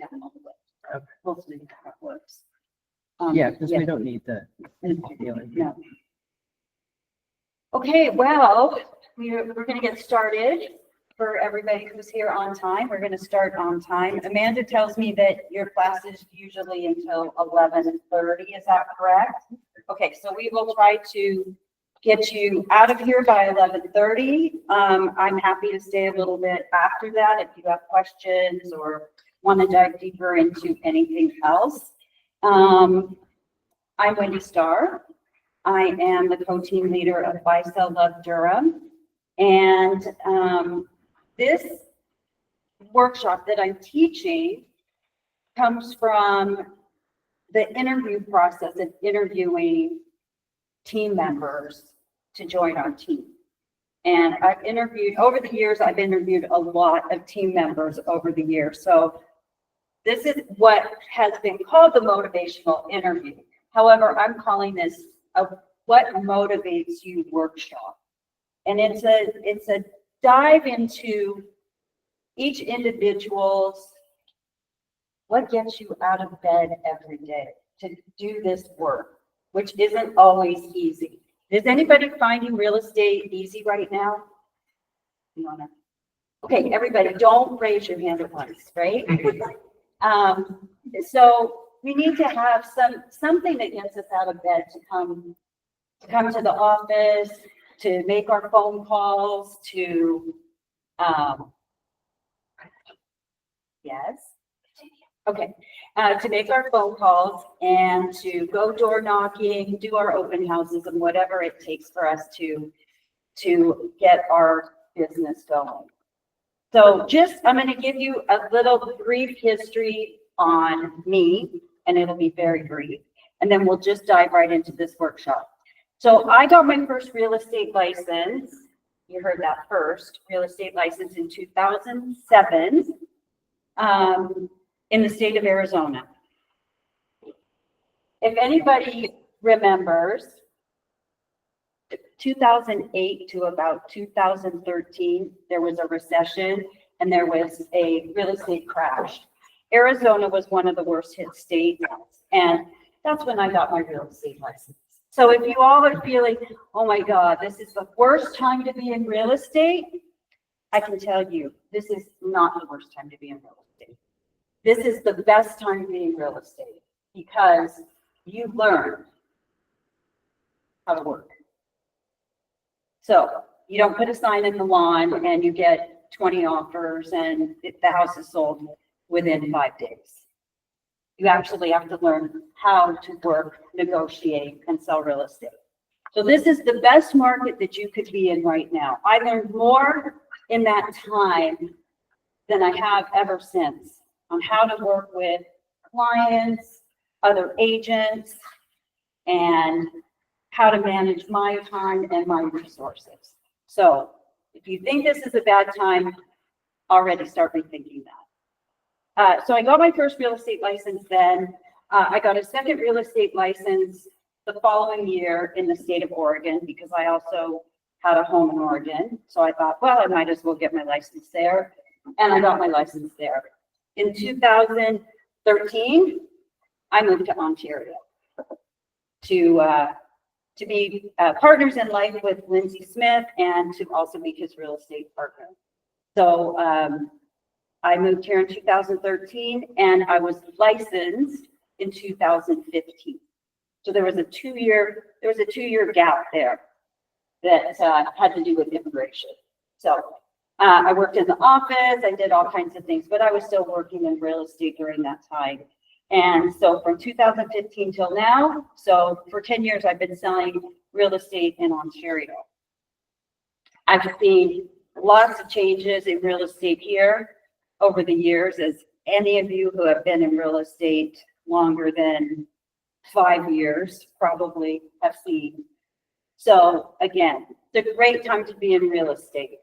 demo. Okay. Hopefully that works. Yeah, because we don't need the feeling. No. Okay, well, we're going to get started. For everybody who's here on time, we're going to start on time. Amanda tells me that your class is usually until 11:30. Is that correct? Okay, so we will try to get you out of here by 11:30. I'm happy to stay a little bit after that if you have questions or want to dive deeper into anything else. I'm Wendy Starr. I am the co-team leader of Buy Sell Love Durham. And this workshop that I'm teaching comes from the interview process of interviewing team members to join our team. And I've interviewed, over the years, I've interviewed a lot of team members over the years. So this is what has been called the motivational interview. However, I'm calling this a what motivates you workshop. And it's a dive into each individual's what gets you out of bed every day to do this work, which isn't always easy. Is anybody finding real estate easy right now? You wanna? Okay, everybody, don't raise your hand at once, right? So we need to have something that gets us out of bed to come to the office, to make our phone calls, to yes. Okay, to make our phone calls and to go door knocking, do our open houses and whatever it takes for us to get our business going. So I'm going to give you a little brief history on me, and it'll be very brief. And then we'll just dive right into this workshop. So I got my first real estate license. You heard that first, real estate license in 2007. In the state of Arizona. If anybody remembers, 2008 to about 2013, there was a recession and there was a real estate crash. Arizona was one of the worst hit states, and that's when I got my real estate license. So if you all are feeling, oh my God, this is the worst time to be in real estate, I can tell you, this is not the worst time to be in real estate. This is the best time to be in real estate because you learn how to work. So you don't put a sign in the lawn and you get 20 offers and the house is sold within 5 days. You actually have to learn how to work, negotiate, and sell real estate. So this is the best market that you could be in right now. I learned more in that time than I have ever since on how to work with clients, other agents, and how to manage my time and my resources. So if you think this is a bad time, already start rethinking that. So I got my first real estate license then. I got a second real estate license the following year in the state of Oregon because I also had a home in Oregon. So I thought, well, I might as well get my license there. And I got my license there. In 2013, I moved to Ontario to be partners in life with Lindsay Smith and to also be his real estate partner. So I moved here in 2013 and I was licensed in 2015. So there was a two-year gap there that had to do with immigration. So I worked in the office, I did all kinds of things, but I was still working in real estate during that time. And so from 2015 till now, so for 10 years, I've been selling real estate in Ontario. I've seen lots of changes in real estate here over the years, as any of you who have been in real estate longer than 5 years probably have seen. So again, it's a great time to be in real estate.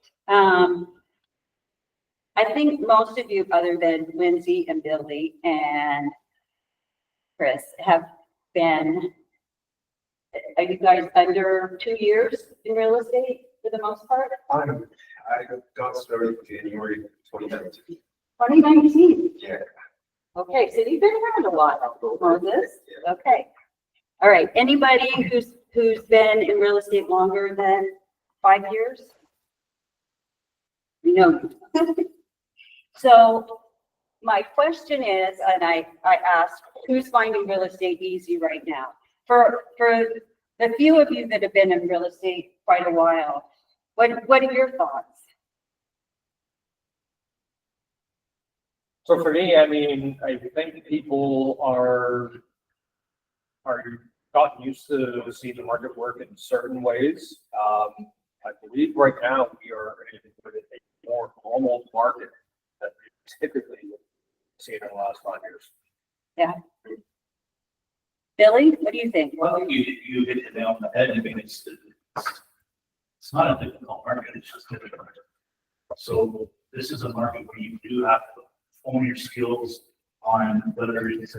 I think most of you, other than Lindsay and Billy and Chris, have been, are you guys under 2 years in real estate for the most part? I got started in January 2019. 2019? Yeah. Okay, so you've been around a while, Moses. Okay. All right, anybody who's been in real estate longer than 5 years? No. So my question is, and I asked, who's finding real estate easy right now? For the few of you that have been in real estate quite a while, what are your thoughts? So for me, I mean, I think people are gotten used to seeing the market work in certain ways. I believe right now we are in a more normal market that we typically see in the last 5 years. Yeah. Billy, what do you think? Well, you hit the nail on the head. I mean, it's not a difficult market, it's just difficult. So this is a market where you do have to hone your skills on whether it's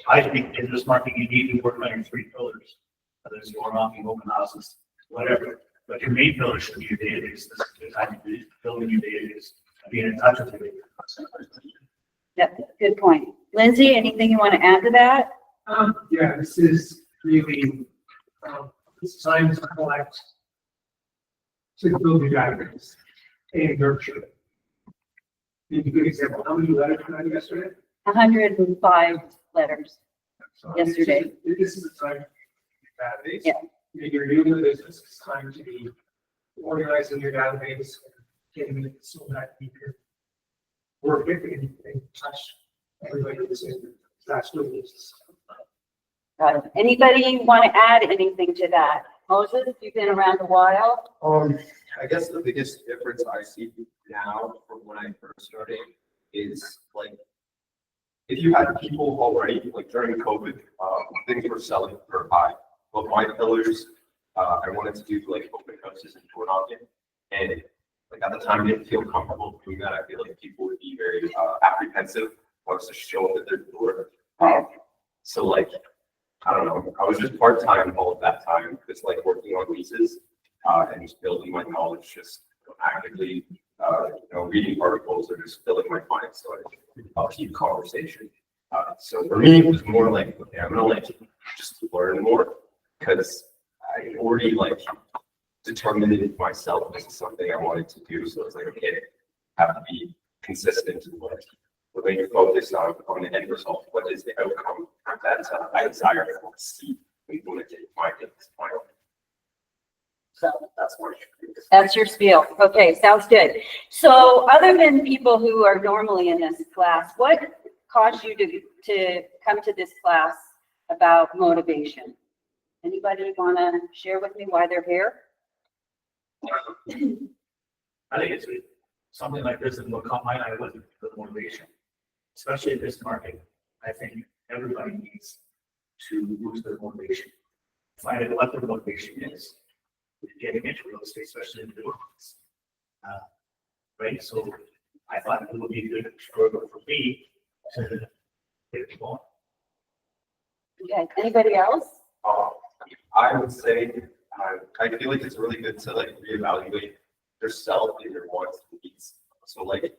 I think in this market, you need to work on your 3 pillars, whether it's door knocking, open houses, whatever. But your main pillar should be your database. This is how you do building your database, being in touch with your database. Yep, good point. Lindsay, anything you want to add to that? Yeah, this is really, it's time to collect, to build your database and nurture it. Give you a good example. How many letters did I do yesterday? 105 letters. So Yesterday. This is the time to database. Yeah. You're new to the business, it's time to be organizing your database, getting it so that you can work with it and touch everybody in the same. That's what it is. Got it. Anybody want to add anything to that? Moses, you've been around a while. I guess the biggest difference I see now from when I first started is like, if you had people already, like during COVID, things were selling for high. But my pillars, I wanted to do like open houses and door knocking. And like at the time, I didn't feel comfortable doing that. I feel like people would be very apprehensive once to show up at their door. So like, I don't know, I was just part-time all of that time, just like working on leases and just building my knowledge, just actively, reading articles or just filling my clients so I'll keep conversation. So for me, it was more like, okay, I'm gonna like just learn more because I already like determined it myself. This is something I wanted to do. So it's like, okay, I have to be consistent and like when you focus on the end result, what is the outcome that I desire to see when you take my business plan. So That's my. that's your spiel. Okay, sounds good. So other than people who are normally in this class, what caused you to come to this class about motivation? Anybody want to share with me why they're here? I think it's something like this that will caught my eye with the motivation, especially in this market. I think everybody needs to boost their motivation. Find out what their motivation is. Getting into real estate, especially in the ones. Right, so I thought it would be a good struggle for me to get it going. Okay, anybody else? I would say, I feel like it's really good to like reevaluate yourself and your wants and needs. So like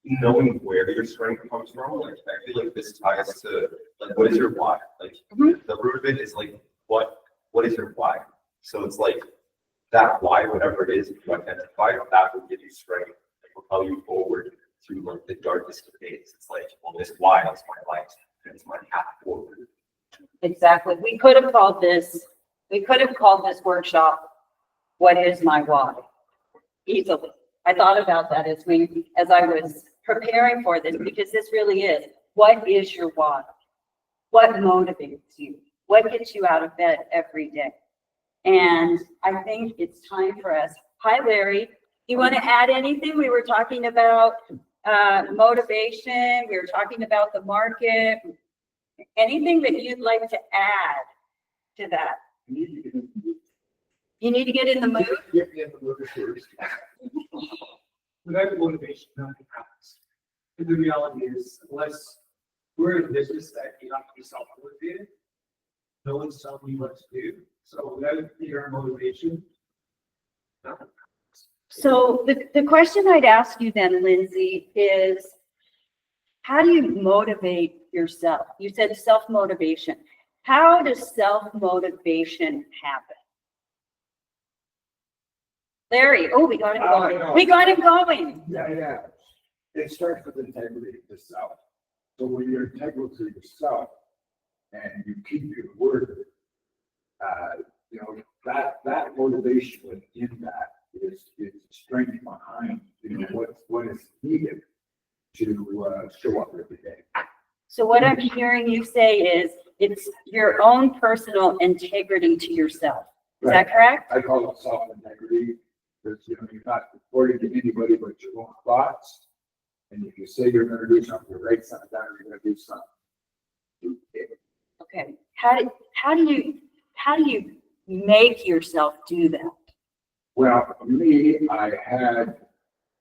knowing where your strength comes from, like I feel like this ties to like what is your why? Like the root of it is like what is your why? So it's like that why, whatever it is, if you identify, that will give you strength and propel you forward through like the darkest of days. It's like, well, this why is my life and it's my path forward. Exactly. We could have called this workshop, "What is my why?" Easily. I thought about that as I was preparing for this, because this really is, what is your why? What motivates you? What gets you out of bed every day? And I think it's time for us. Hi, Larry. You want to add anything? We were talking about motivation. We were talking about the market. Anything that you'd like to add to that? You need to get in the mood? Without motivation, nothing happens. And the reality is, unless we're in business that you have to be self-motivated, no one's telling you what to do. So without your motivation, nothing happens. So the question I'd ask you then, Lindsay, is how do you motivate yourself? You said self-motivation. How does self-motivation happen? Larry, oh, we got him going. We got him going. Yeah. It starts with integrity to self. So when you're integral to yourself and you keep your word, that motivation within that is strength behind, what is needed to show up every day. So what I'm hearing you say is it's your own personal integrity to yourself. Is that correct? I call it self-integrity, because, you're not reporting to anybody but your own thoughts. And if you say you're gonna do something, you write something down, you're gonna do something. Okay. How do you make yourself do that? Well, for me, I had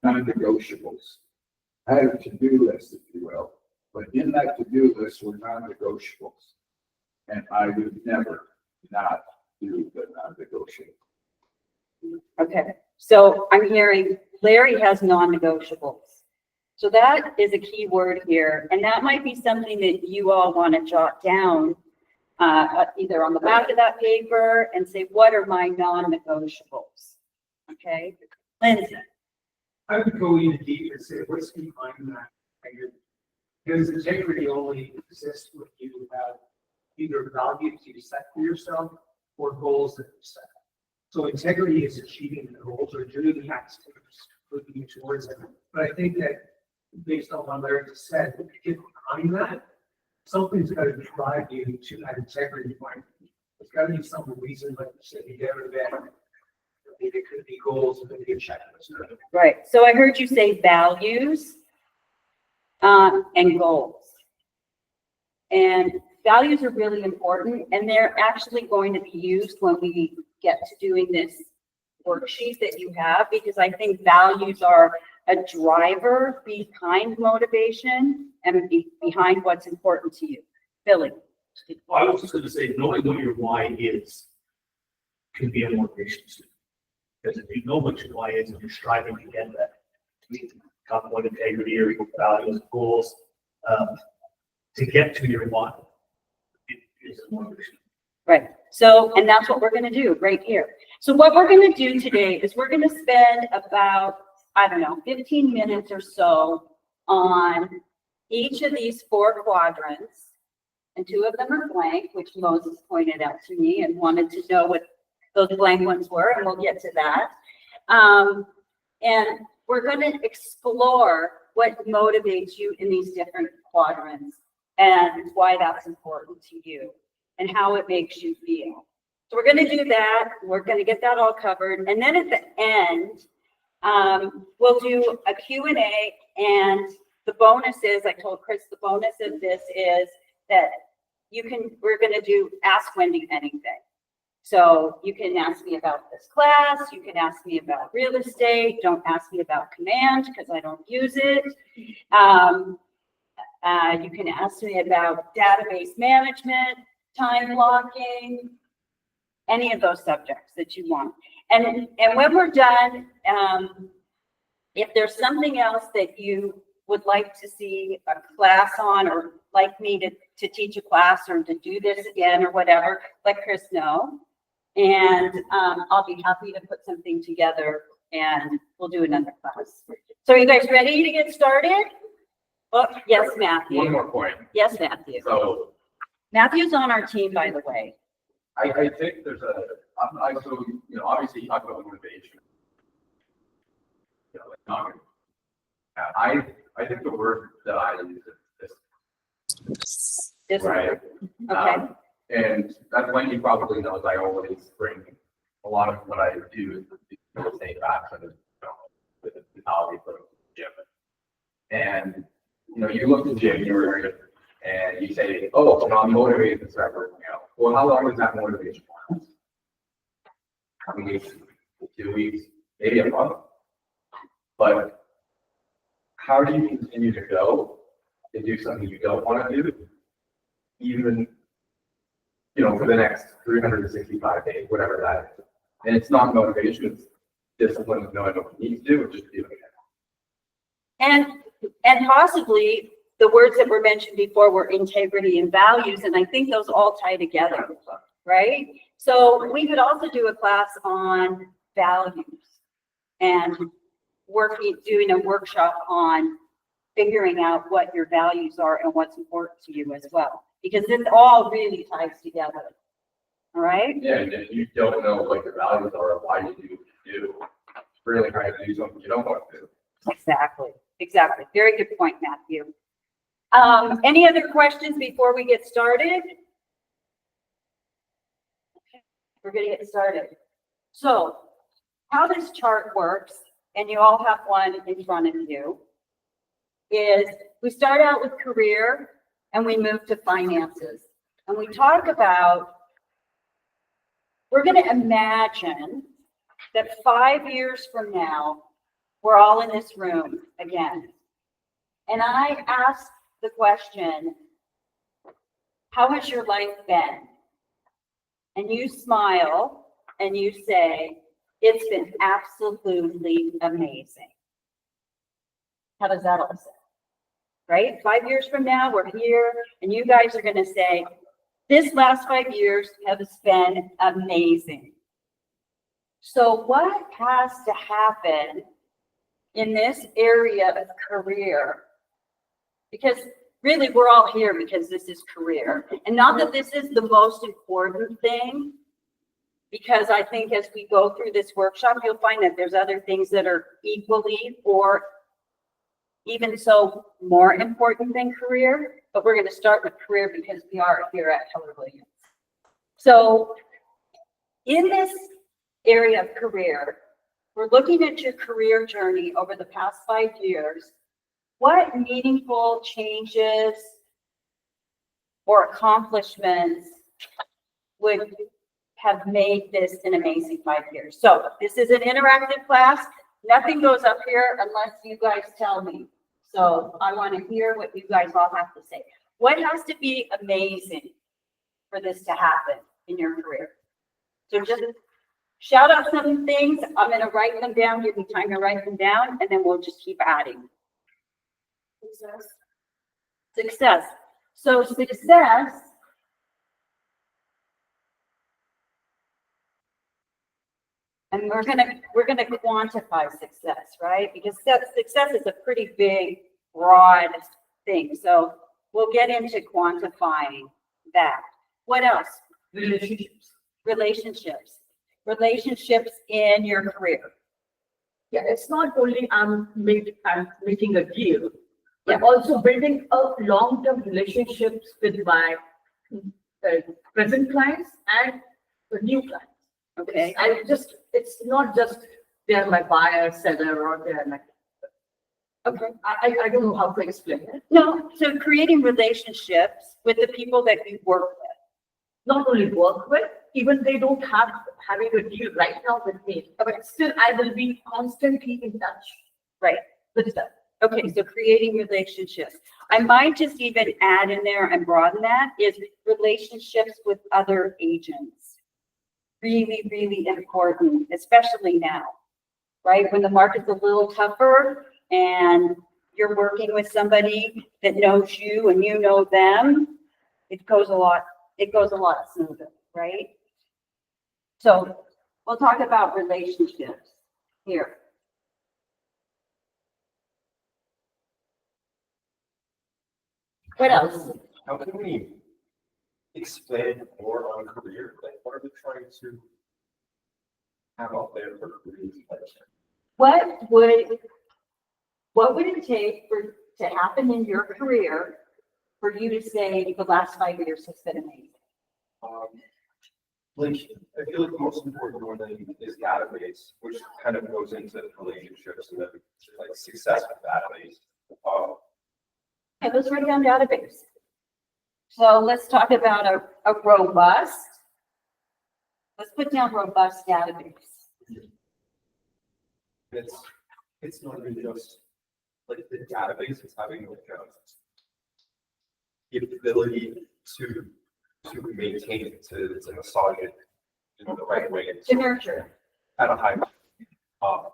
non-negotiables. I had a to-do list, if you will, but in that to-do list were non-negotiables. And I would never not do the non-negotiable. Okay. So I'm hearing Larry has non-negotiables. So that is a key word here. And that might be something that you all want to jot down, either on the back of that paper and say, what are my non-negotiables? Okay. Lindsay. I would go in deep and say, what's behind that? Because integrity only exists when you have either values you set for yourself or goals that you set. So integrity is achieving the goals or doing the actions, moving towards them. But I think that based on what Larry just said, if you get behind that, something's got to drive you to that integrity point. There's got to be some reason, like you said, you get out of bed. Maybe it could be goals, maybe a checklist. Right. So I heard you say values and goals. And values are really important, and they're actually going to be used when we get to doing this worksheet that you have, because I think values are a driver behind motivation and behind what's important to you. Billy. Well, I was just gonna say, knowing what your why is can be a motivation too. Because if you know what your why is and you're striving to get that, talk about integrity or your values, goals, to get to your why, it is a motivation. Right. So, and that's what we're going to do right here. So what we're going to do today is we're going to spend about, 15 minutes or so on each of these 4 quadrants. And 2 of them are blank, which Moses pointed out to me and wanted to know what those blank ones were, and we'll get to that. And we're going to explore what motivates you in these different quadrants and why that's important to you and how it makes you feel. So we're going to do that. We're going to get that all covered. And then at the end, we'll do a Q&A, and the bonus is, I told Chris, the bonus of this is that we're going to do Ask Wendy Anything. So you can ask me about this class. You can ask me about real estate. Don't ask me about command because I don't use it. You can ask me about database management, time blocking, any of those subjects that you want. And when we're done, if there's something else that you would like to see a class on, or like me to teach a class or to do this again or whatever, let Chris know. And I'll be happy to put something together and we'll do another class. So are you guys ready to get started? Oh, yes, Matthew. One more point. Yes, Matthew. So Matthew's on our team, by the way. I think there's obviously you talk about motivation. I think the word that I use is This right. Okay. And that's when you probably knows I always bring a lot of what I do to stay back to the mentality for the gym. And you look at January and you say, oh, I'm motivated to start working out. Well, how long does that motivation last? How many weeks? 2 weeks? Maybe a month. But how do you continue to go and do something you don't want to do, even for the next 365 days, whatever that is? And it's not motivation, it's discipline of knowing what you need to do and just doing it. And possibly the words that were mentioned before were integrity and values, and I think those all tie together, right? So we could also do a class on values and doing a workshop on figuring out what your values are and what's important to you as well, because it all really ties together. All right? Yeah, and if you don't know what your values are, or why you do what you do, it's really hard to do something you don't want to do. Exactly. Exactly. Very good point, Matthew. Any other questions before we get started? Okay, we're going to get started. So how this chart works, and you all have one in front of you, is we start out with career and we move to finances. And we talk about, we're going to imagine that 5 years from now, we're all in this room again. And I ask the question, how has your life been? And you smile and you say, it's been absolutely amazing. How does that all sound? Right? 5 years from now, we're here, and you guys are going to say, this last 5 years has been amazing. So what has to happen in this area of career? Because really, we're all here because this is career. And not that this is the most important thing, because I think as we go through this workshop, you'll find that there's other things that are equally or even so more important than career. But we're going to start with career because we are here at Keller Williams. So in this area of career, we're looking at your career journey over the past 5 years. What meaningful changes or accomplishments would have made this an amazing 5 years? So this is an interactive class. Nothing goes up here unless you guys tell me. So I want to hear what you guys all have to say. What has to be amazing for this to happen in your career? So just shout out some things. I'm going to write them down, give me time to write them down, and then we'll just keep adding. Success. So success and we're gonna quantify success, right? Because success is a pretty big, broad thing. So we'll get into quantifying that. What else? Relationships. Relationships. Relationships in your career. Yeah, it's not only I'm making a deal, but also building a long-term relationships with my present clients and the new clients. Okay. It's not just they're my buyer, seller, or they're my. Okay. I don't know how to explain it. No, so creating relationships with the people that you work with. Not only work with, even they don't having a deal right now with me, but still I will be constantly in touch. Right. With them. Okay, so creating relationships. I might just even add in there and broaden that is relationships with other agents. Really, really important, especially now, right? When the market's a little tougher and you're working with somebody that knows you and you know them, it goes a lot smoother, right? So we'll talk about relationships here. What else? How can we expand more on career? Like, what are we trying to have out there for careers? What would it take to happen in your career for you to say the last 5 years has been amazing? Like, I feel like the most important one is database, which kind of goes into relationships and then like success with database. Okay, let's write down database. So let's talk about a robust, let's put down robust database. It's not even just like the database, it's having like the ability to maintain it, to massage it in the right way. To nurture. At a high level.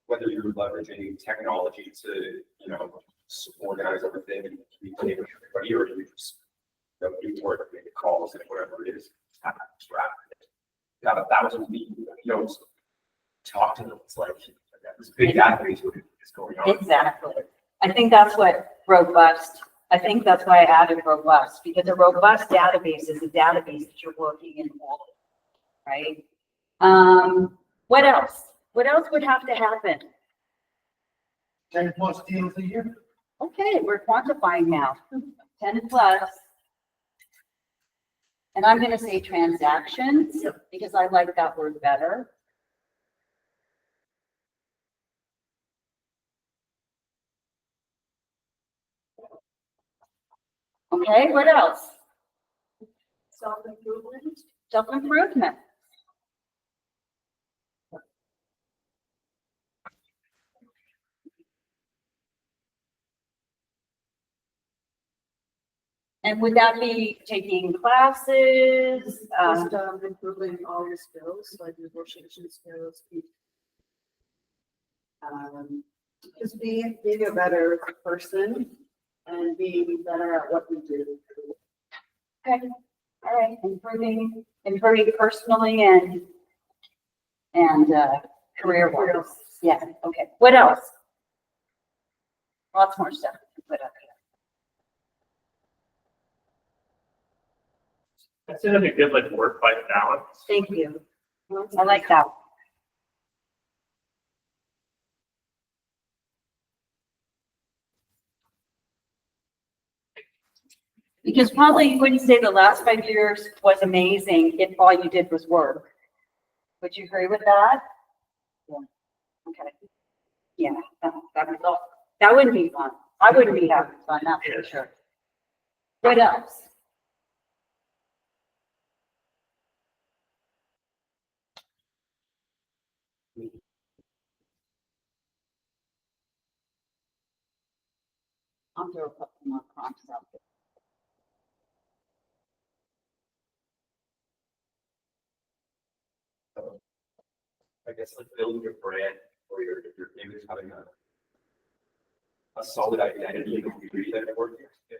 Whether you're leveraging technology to, organize everything and communicate with everybody, or do you just, do work, make calls and whatever it is, kind of just wrap it. Got 1,000 people, talk to them, it's like, this big database is going on. Exactly. I think that's I think that's why I added robust, because a robust database is a database that you're working in all of, right? What else? What else would have to happen? 10+ deals a year. Okay, we're quantifying now, 10 plus. And I'm gonna say transactions, because I like that word better. Okay, what else? Self-improvement. Self-improvement. And would that be taking classes? Just improving all your skills, like negotiation skills. Just being a better person and being better at what we do. Okay, all right, improving personally and career wise. Yeah, okay. What else? Lots more stuff to put up here. That's gonna be good, like work-life balance. Thank you. I like that. Because probably you wouldn't say the last 5 years was amazing if all you did was work. Would you agree with that? Yeah. Okay. Yeah, that wouldn't be fun. I wouldn't be having fun, that's for sure. What else? I'll throw a couple more prompts out there. I guess like building your brand or your image, having a solid identity and community that it works. If,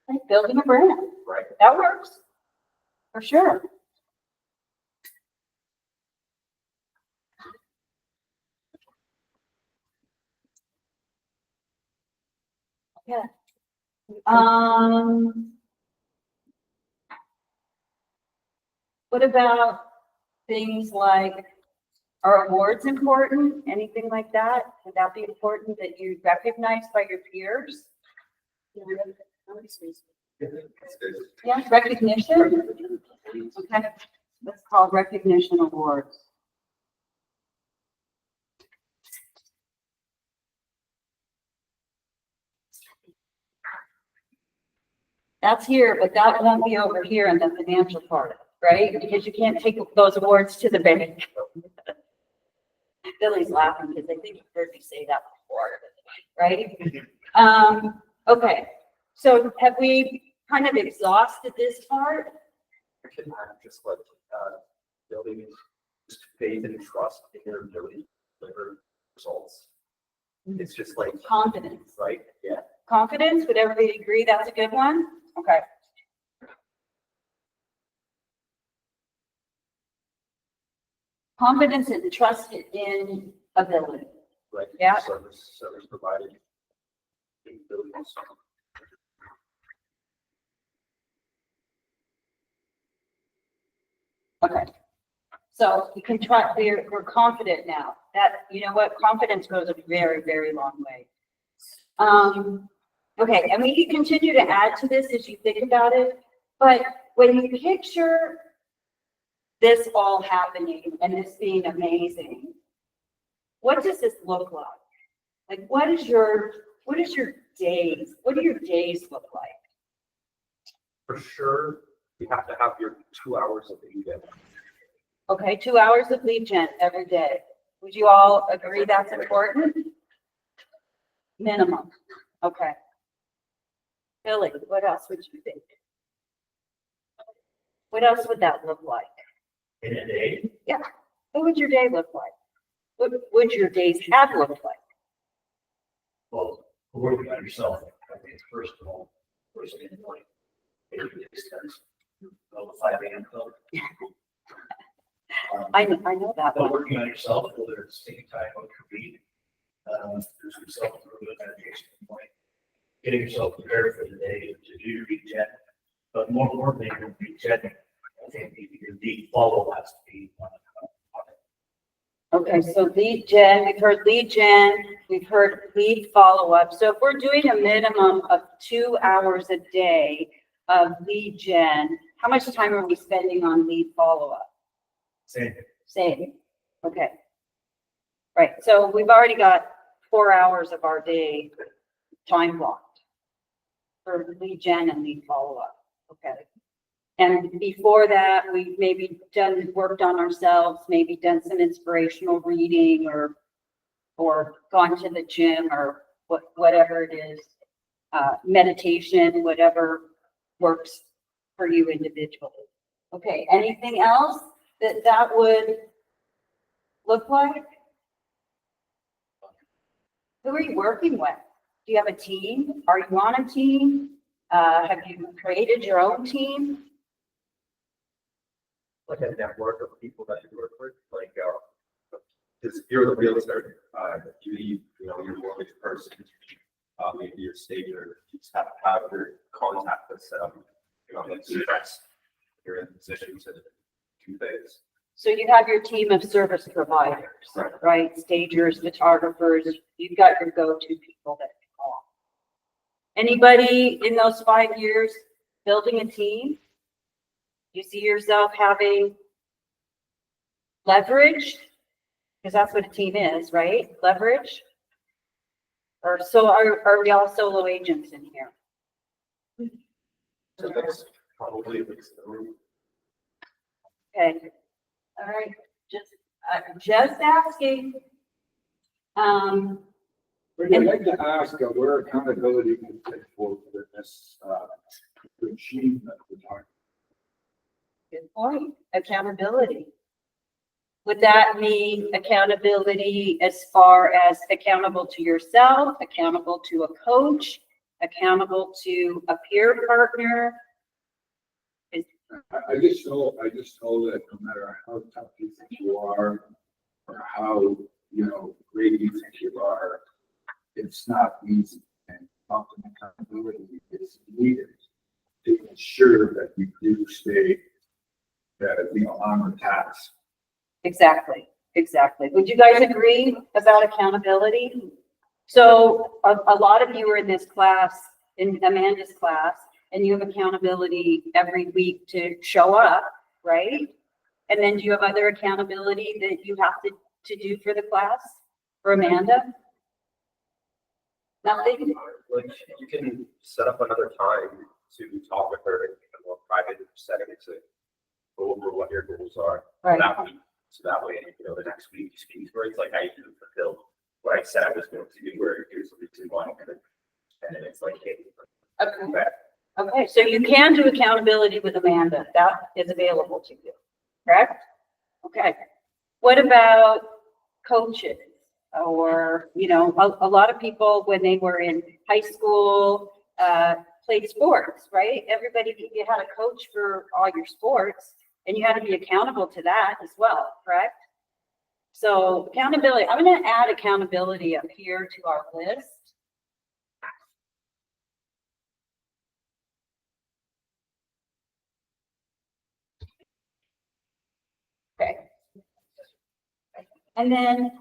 Like building a brand, right. that works, for sure. Yeah. What about things like, are awards important? Anything like that? Would that be important that you recognized by your peers? Yeah, recognition. Okay, let's call recognition awards. That's here, but that won't be over here in the financial part, right? Because you can't take those awards to the bank. Billy's laughing because I think you've heard me say that before, right? Okay, so have we kind of exhausted this part? I can just like building just faith and trust in your ability to deliver results. It's just like Confidence. right, yeah. Confidence, would everybody agree that's a good one? Okay. Confidence and trust in ability. Right. Yeah. Service provided. Capabilities. Okay. So you can try, we're confident now that, you know what, confidence goes a very, very long way. Okay, and we can continue to add to this as you think about it, but when you picture this all happening and this being amazing, what does this look like? Like, what do your days look like? For sure, you have to have your 2 hours of lead gen. Okay, 2 hours of lead gen every day. Would you all agree that's important? Minimum. Okay. Billy, what else would you think? What else would that look like? In a day. Yeah. What would your day look like? What would your days have looked like? Well, working on yourself, I think, first of all, first thing in the morning. Maybe it starts, the 5 a.m. club. I know that But one. working on yourself, whether it's taking time out to read, do some self-improvement meditation in the morning, getting yourself prepared for the day to do your regen. But more importantly, your regen, I think your deep follow has to be on it. Okay, so lead gen, we've heard lead gen, we've heard lead follow-up. So if we're doing a minimum of 2 hours a day of lead gen, how much time are we spending on lead follow-up? Same. Same. Okay. Right, so we've already got 4 hours of our day time blocked for lead gen and lead follow-up. Okay. And before that, we've maybe worked on ourselves, maybe done some inspirational reading or gone to the gym or whatever it is, meditation, whatever works for you individually. Okay, anything else that would look like? Who are you working with? Do you have a team? Are you on a team? Have you created your own team? Like a network of people that you work with, like, because you're the realtor, you need, your mortgage person, maybe your stager, you just have to have your contact list set up, like, stress, you're in a position to do things. So you have your team of service providers, right? Stagers, photographers, you've got your go-to people that you call. Anybody in those 5 years building a team? You see yourself having leverage? Because that's what a team is, right? Leverage? Or so are we all solo agents in here? So that's probably the room. Okay. All right. Just asking. But I'd like to ask, where accountability can take forward in this, regime that we're talking. Good point. Accountability. Would that mean accountability as far as accountable to yourself, accountable to a coach, accountable to a peer partner? I just know that no matter how tough you think you are, or how, great you think you are, it's not easy. And often accountability is needed to ensure that you do stay, on the task. Exactly. Would you guys agree about accountability? So a lot of you are in this class, in Amanda's class, and you have accountability every week to show up, right? And then do you have other accountability that you have to do for the class, for Amanda? Nothing? Like, you can set up another time to talk with her in a more private setting to go over what your goals are Right. that week. So that way, the next week you speak where it's like, I do fulfill what I said I was going to do, where here's the reason why. And then it's like, hey, Okay. Okay, so you can do accountability with Amanda. That is available to you, correct? Okay. What about coaches? Or, a lot of people, when they were in high school, played sports, right? You had a coach for all your sports, and you had to be accountable to that as well, correct? So accountability, I'm going to add accountability up here to our list. Okay. And then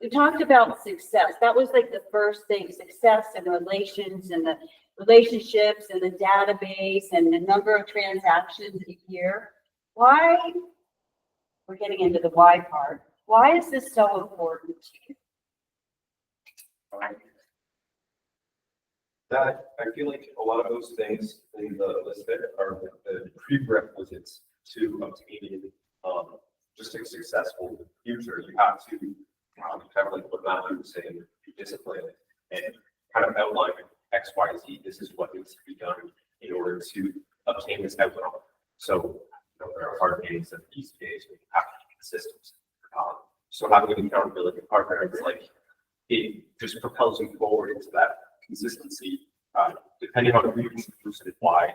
we talked about success. That was like the first thing, success and relations and the relationships and the database and the number of transactions a year. Why? We're getting into the why part. Why is this so important to you? That, I feel like a lot of those things in the list there are the prerequisites to obtaining just a successful future. You have to kind of like what Matthew was saying, be disciplined and kind of outline X, Y, Z. This is what needs to be done in order to obtain this outcome. So there are hard days and easy days when you have to keep the systems. So having an accountability partner is like, it just just propels you forward into that consistency. Depending on who you choose and why,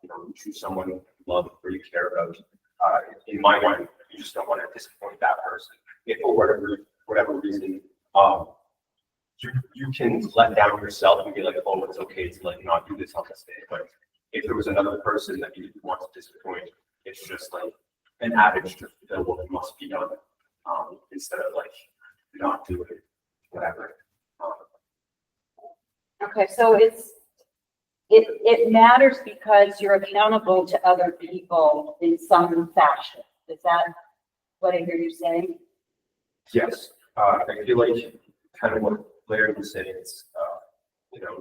you choose someone you love or you care about. In my mind, you just don't want to disappoint that person. If for whatever reason, you can let down yourself and be like, oh, it's okay to like not do this on this day. But if there was another person that you didn't want to disappoint, it's just like an adage to fulfill what must be done, instead of like not doing it, whatever. Okay, so it matters because you're accountable to other people in some fashion. Is that what I hear you saying? Yes, I feel like kind of what Larry was saying is,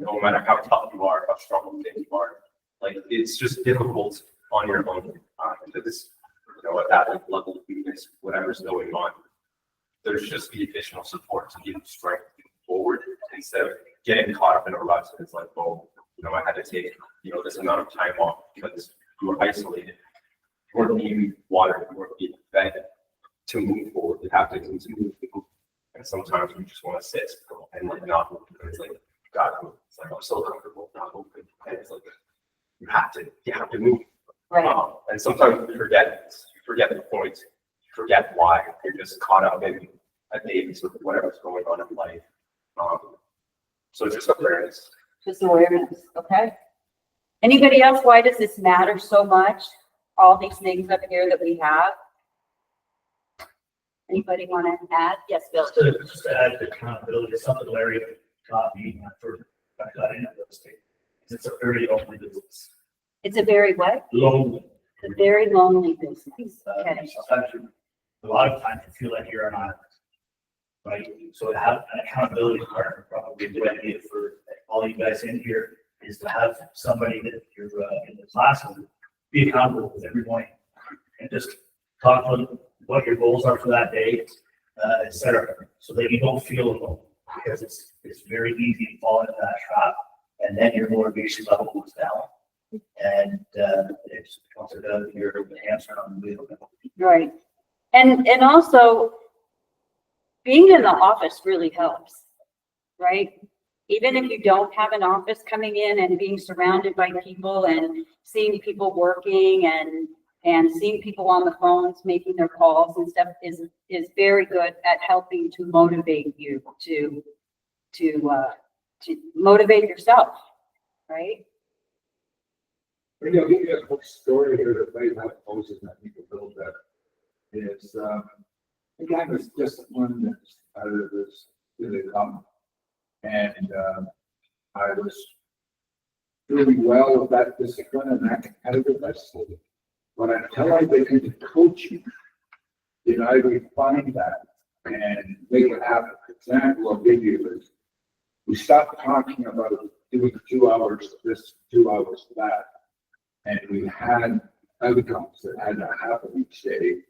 no matter how tough you are, how strong you think you are, like it's just difficult on your own. Because at that level of weakness, whatever's going on, there's just the additional support to give you strength forward instead of getting caught up in a rut. It's like, oh, I had to take this amount of time off because you were isolated. You weren't being watered, you weren't being fed. To move forward, you have to continue to move. And sometimes we just want to sit and like not move. And it's like, God, it's like I'm so comfortable not moving. And it's like you have to move. Right. And sometimes you forget the point, you forget why. You're just caught up in a days with whatever's going on in life. So it's just awareness. Just awareness, okay? Anybody else, why does this matter so much? All these things up here that we have? Anybody want to add? Yes, Bill. Just to add to accountability, something Larry taught me when I got into real estate. It's a very lonely business. It's a very what? Lonely. It's a very lonely business. Okay. Sometimes a lot of times you feel like you're on an island, right? So to have an accountability partner, probably a good idea for all you guys in here, is to have somebody that you're in the class with, be accountable with every morning, and just talk to them what your goals are for that day, et cetera, so that you don't feel alone, because it's very easy to fall into that trap, and then your motivation level goes down, and it just becomes your hamster on the wheel. Right. And also, being in the office really helps, right? Even if you don't have an office, coming in and being surrounded by people and seeing people working and seeing people on the phones making their calls and stuff is very good at helping to motivate you to motivate yourself, right? Maybe I'll give you a quick story here that may have poses that people build that is, the guy was just one that's out of this really come. And I was doing well with that discipline and that competitiveness. But until I began to coaching, I refined that and make it happen. For example, I'll give you is we stopped talking about doing 2 hours of this, 2 hours of that. And we had outcomes that had to happen each day.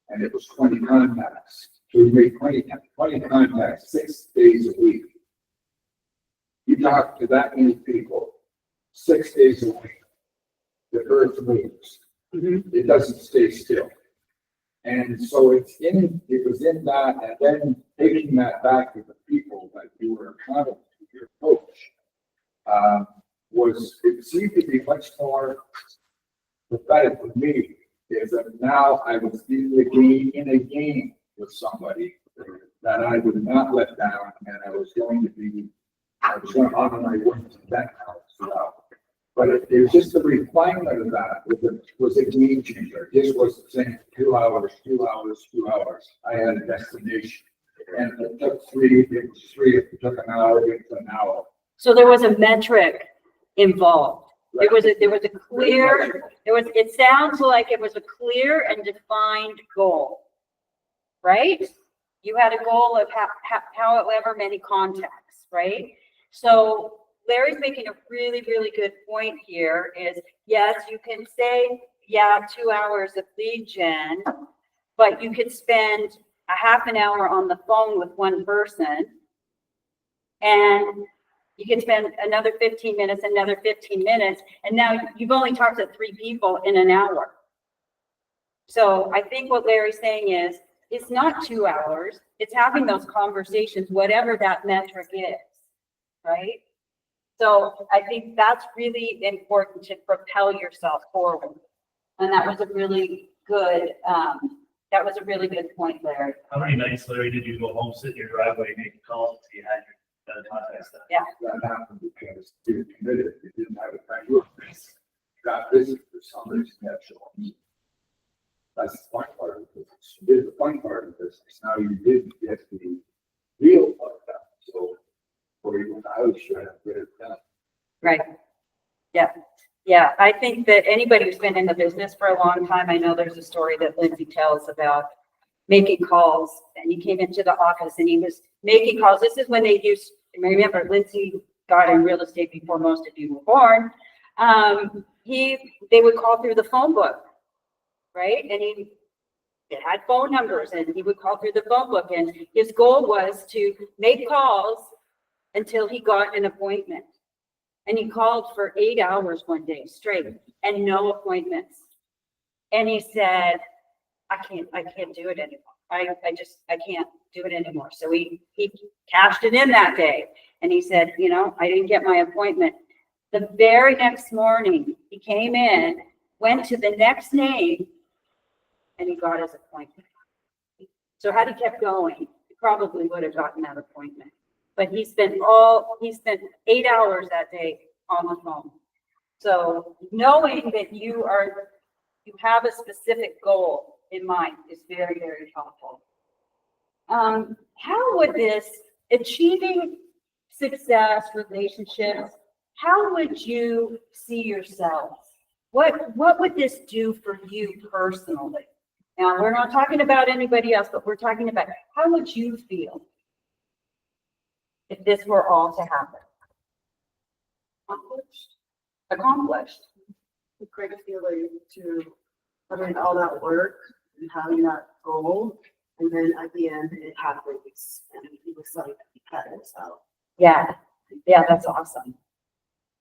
And it was 20 contacts. So we made 20 contacts 6 days a week. You talk to that many people 6 days a week. The earth moves. It doesn't stay still. And so it was in that, and then taking that back to the people that you were accountable to, your coach, it seemed to be much more prophetic for me, is that now I was in a game with somebody that I would not let down, and I was going to honor my word to that house as well. But it was just the refinement of that was a game changer. This was saying 2 hours, 2 hours, 2 hours. I had a destination. And it took 3, it took an hour, it took an hour. So there was a metric involved. Right. It sounds like it was a clear and defined goal, right? You had a goal of however many contacts, right? So Larry's making a really, really good point here is, yes, you can say, 2 hours of lead gen, but you could spend a half an hour on the phone with one person, and you can spend another 15 minutes, and now you've only talked to 3 people in an hour. So I think what Larry's saying is, it's not 2 hours. It's having those conversations, whatever that metric is, right? So I think that's really important to propel yourself forward. And that was a really good, point, Larry. How many nights, Larry, did you go home, sit in your driveway, make calls until you had your contact stuff? That happened because you committed, you didn't have a time. You got busy for some reason, that show. That's the fun part of the business. You did the fun part of the business. Now you didn't get the real part of that. So, for you, I was trying to get it done. Right. Yeah. Yeah. I think that anybody who's been in the business for a long time, I know there's a story that Lindsay tells about making calls, and he came into the office and he was making calls. This is when they used, remember, Lindsay got in real estate before most of you were born. They would call through the phone book, right? And it had phone numbers, and he would call through the phone book, and his goal was to make calls until he got an appointment. And he called for 8 hours one day straight and no appointments. And he said, I can't do it anymore. I can't do it anymore. So he cashed it in that day. And he said, I didn't get my appointment. The very next morning, he came in, went to the next name, and he got his appointment. So had he kept going, he probably would have gotten that appointment. But he spent 8 hours that day on the phone. So knowing that you have a specific goal in mind is very, very helpful. How would this achieving success, relationships, how would you see yourself? What would this do for you personally? Now, we're not talking about anybody else, but we're talking about how would you feel if this were all to happen? Accomplished. It's great feeling to put in all that work and having that goal, and then at the end it happens, and it was like that itself. Yeah, that's awesome.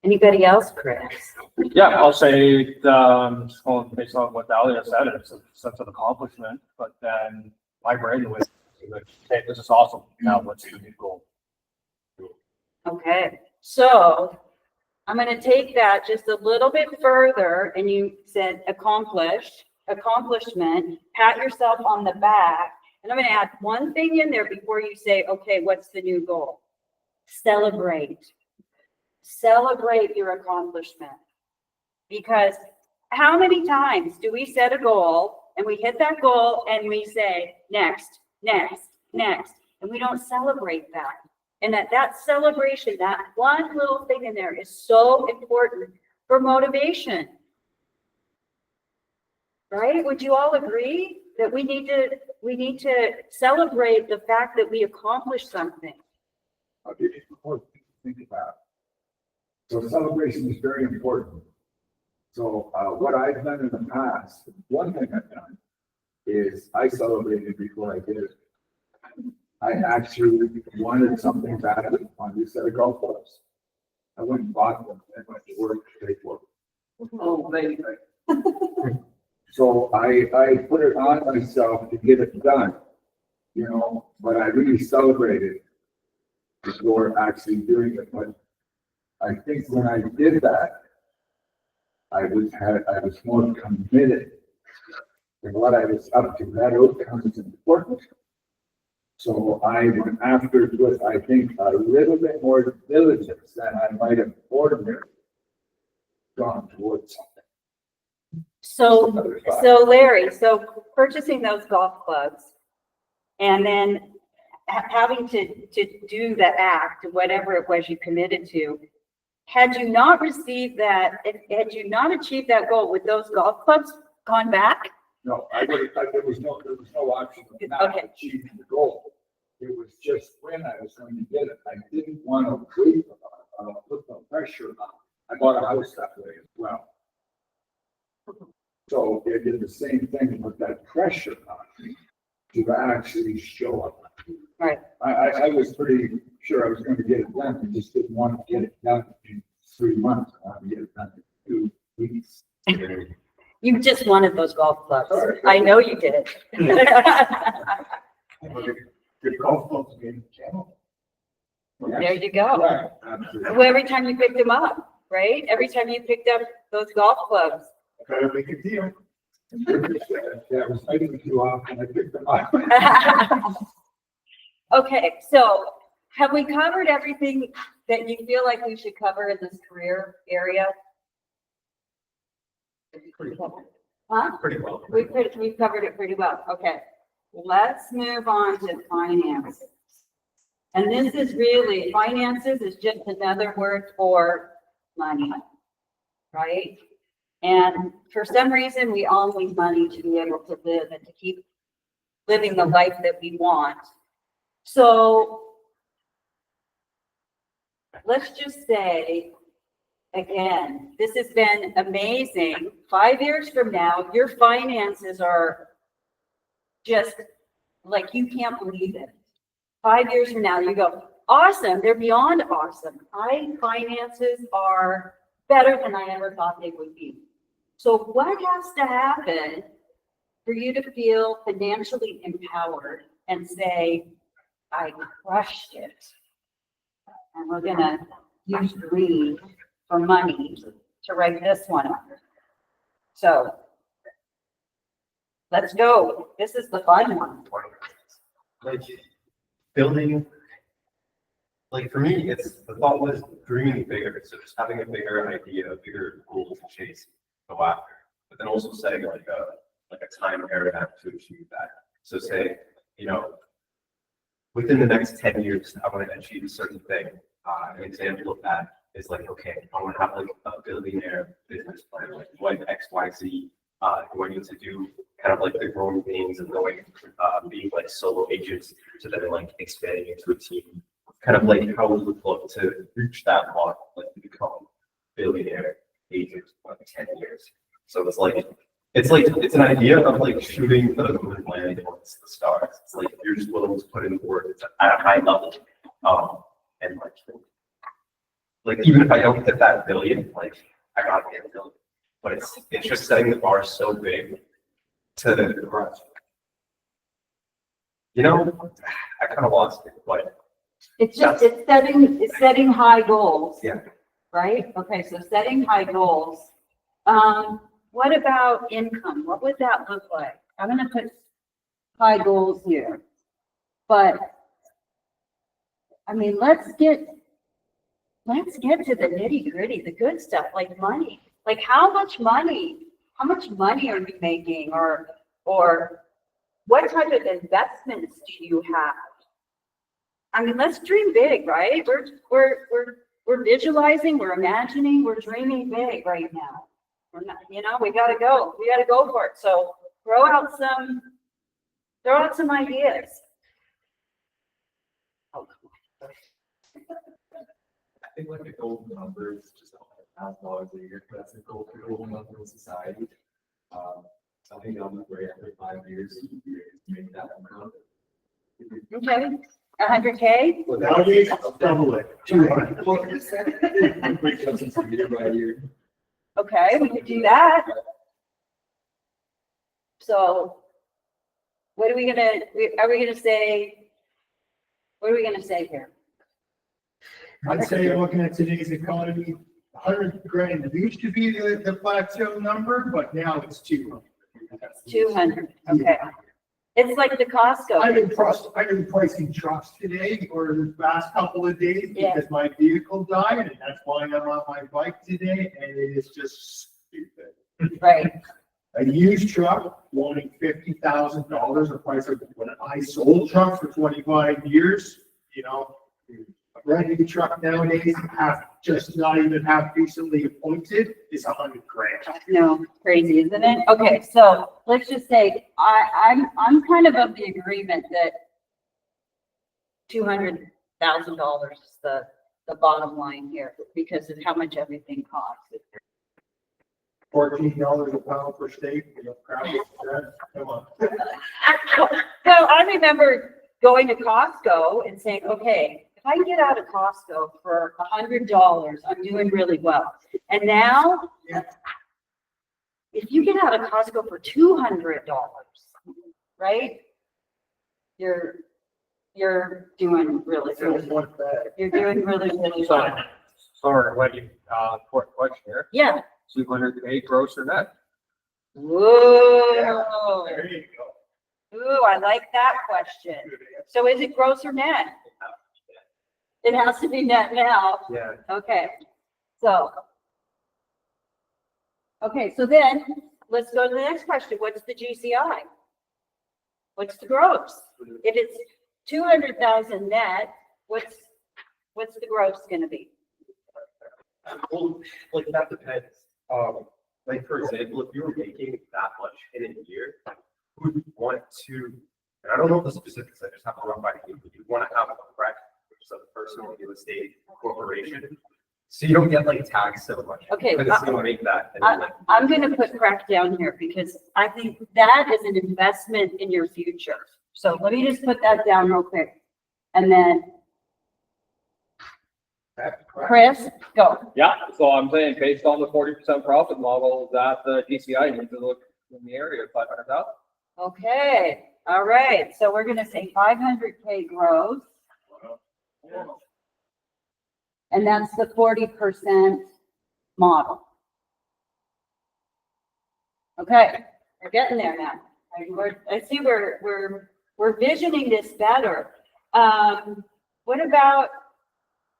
Anybody else, Chris? Yeah, I'll say, well, based on what Dahlia said, it's a sense of accomplishment, but then my brain was, hey, this is awesome. Now let's do the goal. Okay, so I'm going to take that just a little bit further, and you said accomplishment, pat yourself on the back, and I'm going to add one thing in there before you say, okay, what's the new goal? Celebrate your accomplishment. Because how many times do we set a goal and we hit that goal and we say, next, and we don't celebrate that. And that celebration, that one little thing in there is so important for motivation. Right? Would you all agree that we need to celebrate the fact that we accomplished something? I'll give you more things to think about. So celebration is very important. So what I've done in the past, one thing I've done is I celebrated before I did it. I actually wanted something badly on this set of golf clubs. I went and bought them and went to work to pay for them. Oh, baby. So I put it on myself to get it done, but I really celebrated before actually doing it. But I think when I did that, I was more committed to what I was up to. That outcome is important. So I went after it with, I think, a little bit more diligence than I might have ordinarily gone towards something. So Larry, purchasing those golf clubs and then having to do the act, whatever it was you committed to, had you not received that, had you not achieved that goal, would those golf clubs gone back? No, there was no option of not achieving the goal. It was just when I was going to get it. I didn't want to wait, put no pressure on. I bought a house that way as well. So it did the same thing with that pressure on me to actually show up. Right. I was pretty sure I was going to get it done. I just didn't want to get it done in 3 months. I wanted to get it done in 2 weeks. You just wanted those golf clubs. I know you did. Good golf clubs in channel. There you go. Right, absolutely. Well, every time you picked them up, right? Every time you picked up those golf clubs. Better make a deal. Yeah, I was fighting too often, I picked them up. Okay, so have we covered everything that you feel like we should cover in this career area? Huh? Pretty well. We've covered it pretty well. Okay, let's move on to finances. And this is really, finances is just another word for money, right? And for some reason, we all need money to be able to live and to keep living the life that we want. So let's just say, again, this has been amazing. 5 years from now, your finances are just like, you can't believe it. 5 years from now, you go, awesome, they're beyond awesome. My finances are better than I ever thought they would be. So what has to happen for you to feel financially empowered and say, I crushed it? And we're gonna use green for money to write this one up. So let's go. This is the fun one. Like building, like for me, the thought was dreaming bigger. So just having a bigger idea, a bigger goal to chase, go after, but then also setting like a time paradigm to achieve that. So say, within the next 10 years, I want to achieve a certain thing. An example of that is like, okay, I want to have like a billionaire business plan, like X, Y, Z, going to do kind of like the growing things and going, being like solo agents to then like expanding into a team, kind of like how we would look to reach that mark, like to become billionaire agents in like 10 years. So it's an idea of like shooting the moon and landing towards the stars. It's like you're just willing to put in the work at a high level. And like even if I don't hit that billion, like I gotta get a billion. But it's just setting the bar so big to the garage. I kind of lost it, but It's setting high goals. Yeah. Right? Okay, so setting high goals. What about income? What would that look like? I'm gonna put high goals here. But I mean, let's get to the nitty gritty, the good stuff, like money. Like how much money are you making, or what type of investments do you have? I mean, let's dream big, right? We're visualizing, we're imagining, we're dreaming big right now. We're not, we gotta go for it. So throw out some ideas. I think like a gold number is just $1,000 a year. That's a gold number in society. Something on the way after 5 years, you make that amount. Okay, 100K? Well, nowadays, double it, 200. Year by year. Okay, we could do that. So what are we gonna say here? I'd say looking at today's economy, 100 grand used to be the plateau number, but now it's 200. 200, okay. It's like the Costco. I've been pricing trucks today or the past couple of days Yeah. because my vehicle died, and that's why I'm on my bike today, and it is just stupid. Right, A used truck wanting $50,000, the price of when I sold trucks for 25 years, a brand new truck nowadays, not even half decently appointed, is 100 grand. no, crazy, isn't it? Okay, so let's just say, I'm kind of the agreement that $200,000 is the bottom line here because of how much everything costs. $14 a pound per steak, crap, come on. Well, I remember going to Costco and saying, okay, if I get out of Costco for $100, I'm doing really well. And now, if you get out of Costco for $200, right? You're doing really good. You're doing really, really So, well. sorry, Wendy, quick question here. Yeah. 200K gross or net? Whoa. There you go. Ooh, I like that question. So is it gross or net? It has to be net now. Yeah. Okay, so. Okay, so then let's go to the next question. What's the GCI? What's the gross? If it's 200,000 net, what's the gross gonna be? Well, like that depends. Like for example, if you were making that much in a year, you would want to, and I don't know the specifics, I just have to run by you, but you want to have a correct, which is a personal real estate corporation. So you don't get like taxed so much. Okay, Because you don't make that. And then, like, I'm gonna put crack down here because I think that is an investment in your future. So let me just put that down real quick. And then Chris, go. Yeah, so I'm saying based on the 40% profit model, that the DCI needs to look in the area of 500,000. Okay, all right. So we're gonna say 500K gross. And that's the 40% model. Okay, we're getting there now. I see we're visioning this better. What about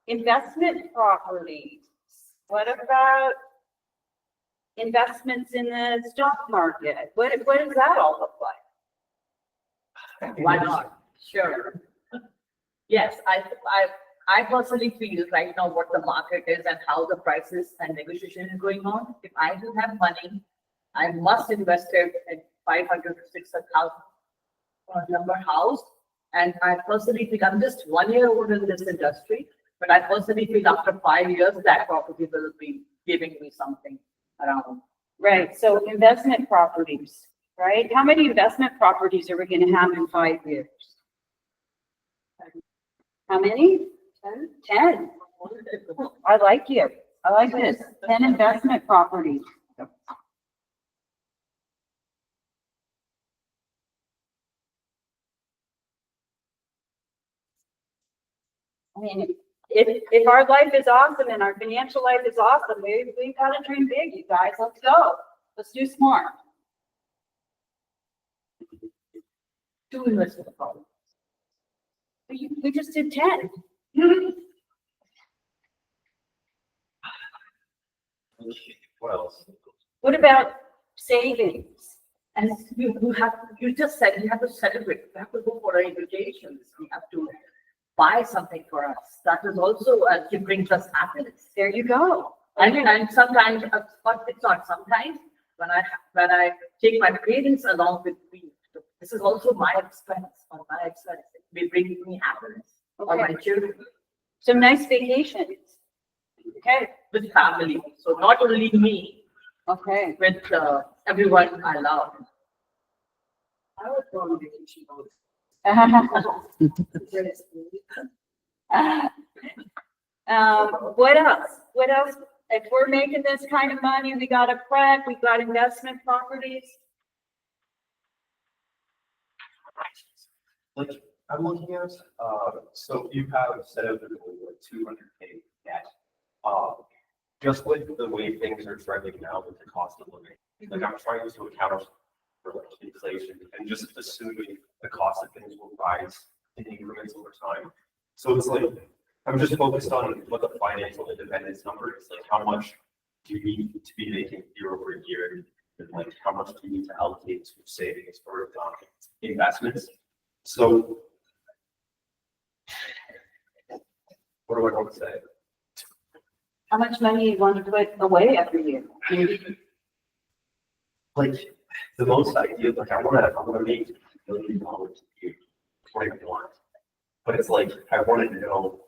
investment properties? What about investments in the stock market? What does that all look like? Why not? Sure. Yes, I personally feel right now what the market is and how the prices and negotiation is going on. If I do have money, I must invest it in 500 to 600,000 number house. And I personally think I'm just 1 year old in this industry, but I personally feel after 5 years that property will be giving me something around. Right, so investment properties, right? How many investment properties are we gonna have in 5 years? How many? 10. I like you. I like this. 10 investment properties. I mean, if our life is awesome and our financial life is awesome, we've got to dream big, you guys. Let's go. Let's do smart. 2 investment properties. We just did 10. what else? What about savings? And you just said you have to celebrate, we have to go for our educations, we have to buy something for us. That is also, it brings us happiness. There you go. And sometimes, but it's not sometimes, when I take my parents along with me, this is also my expense, on my expense. It brings me happiness, or my children, Some nice vacations. Okay, with family. So not only me, okay. with everyone I love. I would go on vacation both. What else? What else? If we're making this kind of money, we got a prep, we got investment properties. Like, I'm looking at, so you have set up a goal of 200K net. Just with the way things are trending now with the cost of living, like I'm trying to account for like inflation and just assuming the cost of things will rise in increments over time. So it's like, I'm just focused on what the financial independence number is, like how much do you need to be making year over year? And like how much do you need to allocate to savings or investments? So what do I want to say? How much money you want to put away every year? Like the most ideal, like I want to make $1 million a year, what I want. But it's like I want to know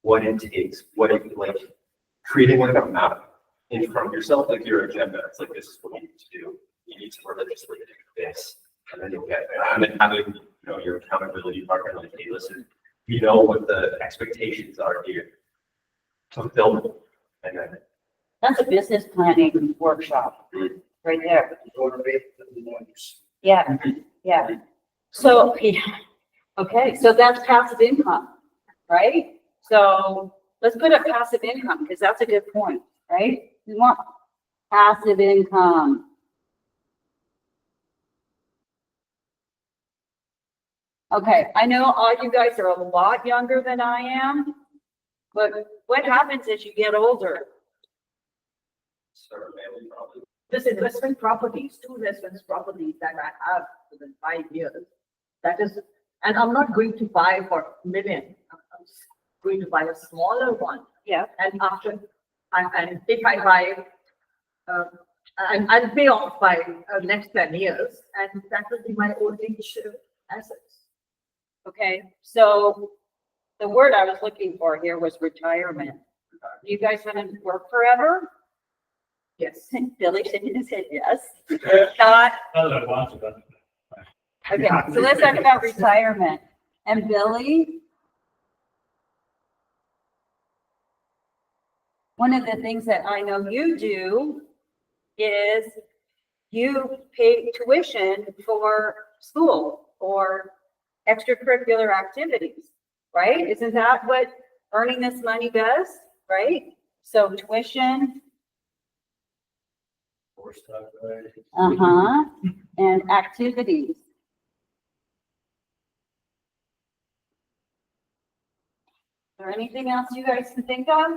what it takes, what it like creating like a map in front of yourself, like your agenda. It's like this is what you need to do. You need to religiously do this, and then you'll get there. And then having your accountability partner like, hey, listen, you know what the expectations are here. Fulfill them, and then That's a business planning workshop right there. Yeah, yeah. So, yeah. Okay, so that's passive income, right? So let's put up passive income because that's a good point, right? We want passive income. Okay, I know all you guys are a lot younger than I am, but what happens as you get older? Start a family probably. This investment properties, 2 investment properties that I have within 5 years. That is, and I'm not going to buy for million. I'm going to buy a smaller one. Yeah. And after, and if I buy, and I'll pay off by next 10 years, and that will be my old age assets. Okay, so the word I was looking for here was retirement. You guys want to work forever? Yes. Billy shaking his head yes. Not, Not that I want to, but. okay, so let's talk about retirement. And Billy? One of the things that I know you do is you pay tuition for school or extracurricular activities, right? Isn't that what earning this money does, right? So tuition, and activities. Is there anything else you guys can think of?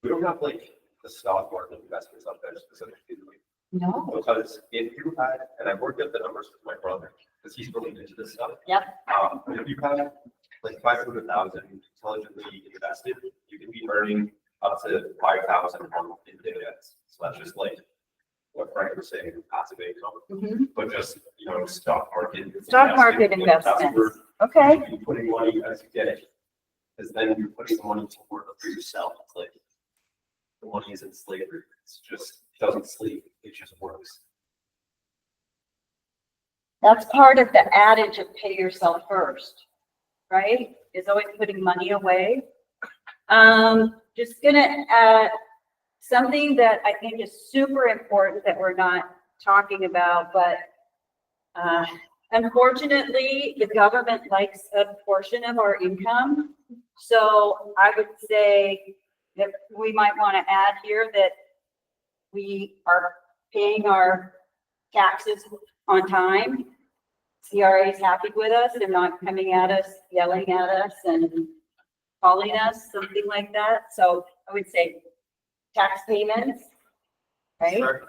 We don't have like the stock market investments up there specifically. No. Because if you had, and I've worked out the numbers with my brother, because he's really into this stuff. Yep. If you had like 500,000 intelligently invested, you could be earning up to 5,000 a month in dividends. So that's just like what Frank was saying, passive income, but just, you know, stock market. Stock market investing, like, that's investments. where Okay. you're putting money as you get it. Because then you're putting the money to work for yourself. It's like the money isn't slavery. It's just, it doesn't sleep. It just works. That's part of the adage of pay yourself first, right? Is always putting money away. Just gonna add something that I think is super important that we're not talking about, but unfortunately, the government likes a portion of our income. So I would say that we might want to add here that we are paying our taxes on time. CRA is happy with us. They're not coming at us, yelling at us and calling us, something like that. So I would say tax payments, right? Sure.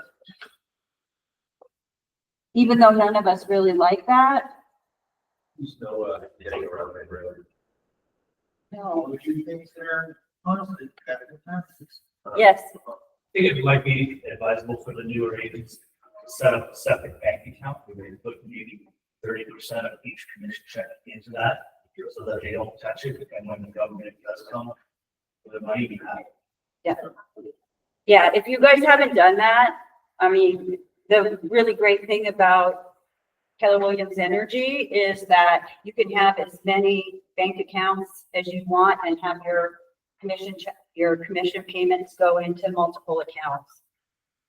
Even though none of us really like that. There's no getting around it really. No. Would you think there, honestly, Yes. I think it might be advisable for the newer agents to set up a separate bank account where they put maybe 30% of each commission check into that so that they don't touch it. And when the government does come with the money, we have it. Yeah. Yeah, if you guys haven't done that, I mean, the really great thing about Keller Williams Energy is that you can have as many bank accounts as you want and have your commission payments go into multiple accounts.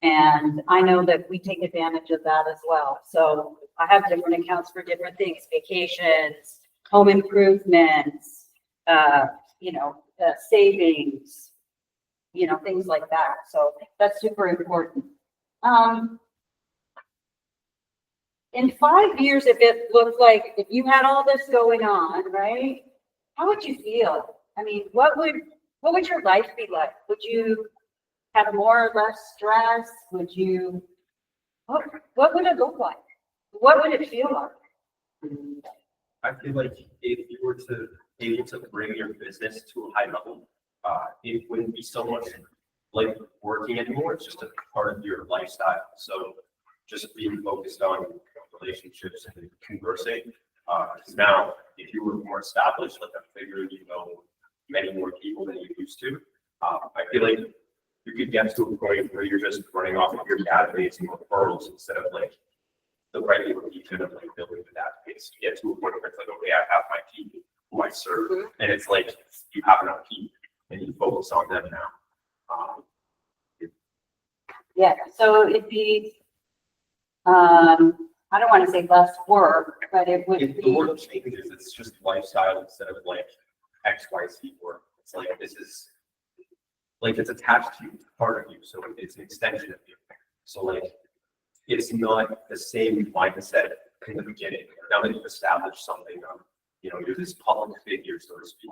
And I know that we take advantage of that as well. So I have different accounts for different things, vacations, home improvements, savings, things like that. So that's super important. In 5 years, if it looked like, if you had all this going on, right, how would you feel? I mean, what would your life be like? Would you have more or less stress? Would you, what would it look like? What would it feel like? I feel like if you were to be able to bring your business to a high level, it wouldn't be so much like working anymore. It's just a part of your lifestyle. So just being focused on relationships and conversing. Because now, if you were more established, like I figure you know many more people than you used to, I feel like you could get to a point where you're just running off of your database and referrals instead of like the regular method of like building the database. You get to a point where it's like, okay, I have my team. who I serve. And it's like, you have an upkeep and you focus on them now. Yeah, so it'd be, I don't want to say less work, but it would If the be, word changes, it's just lifestyle instead of like X, Y, Z work. It's like, this is, like, it's attached to you, part of you, so it's an extension of you. So like, it's not the same mindset in the beginning. Now that you've established something, you're this public figure, so to speak.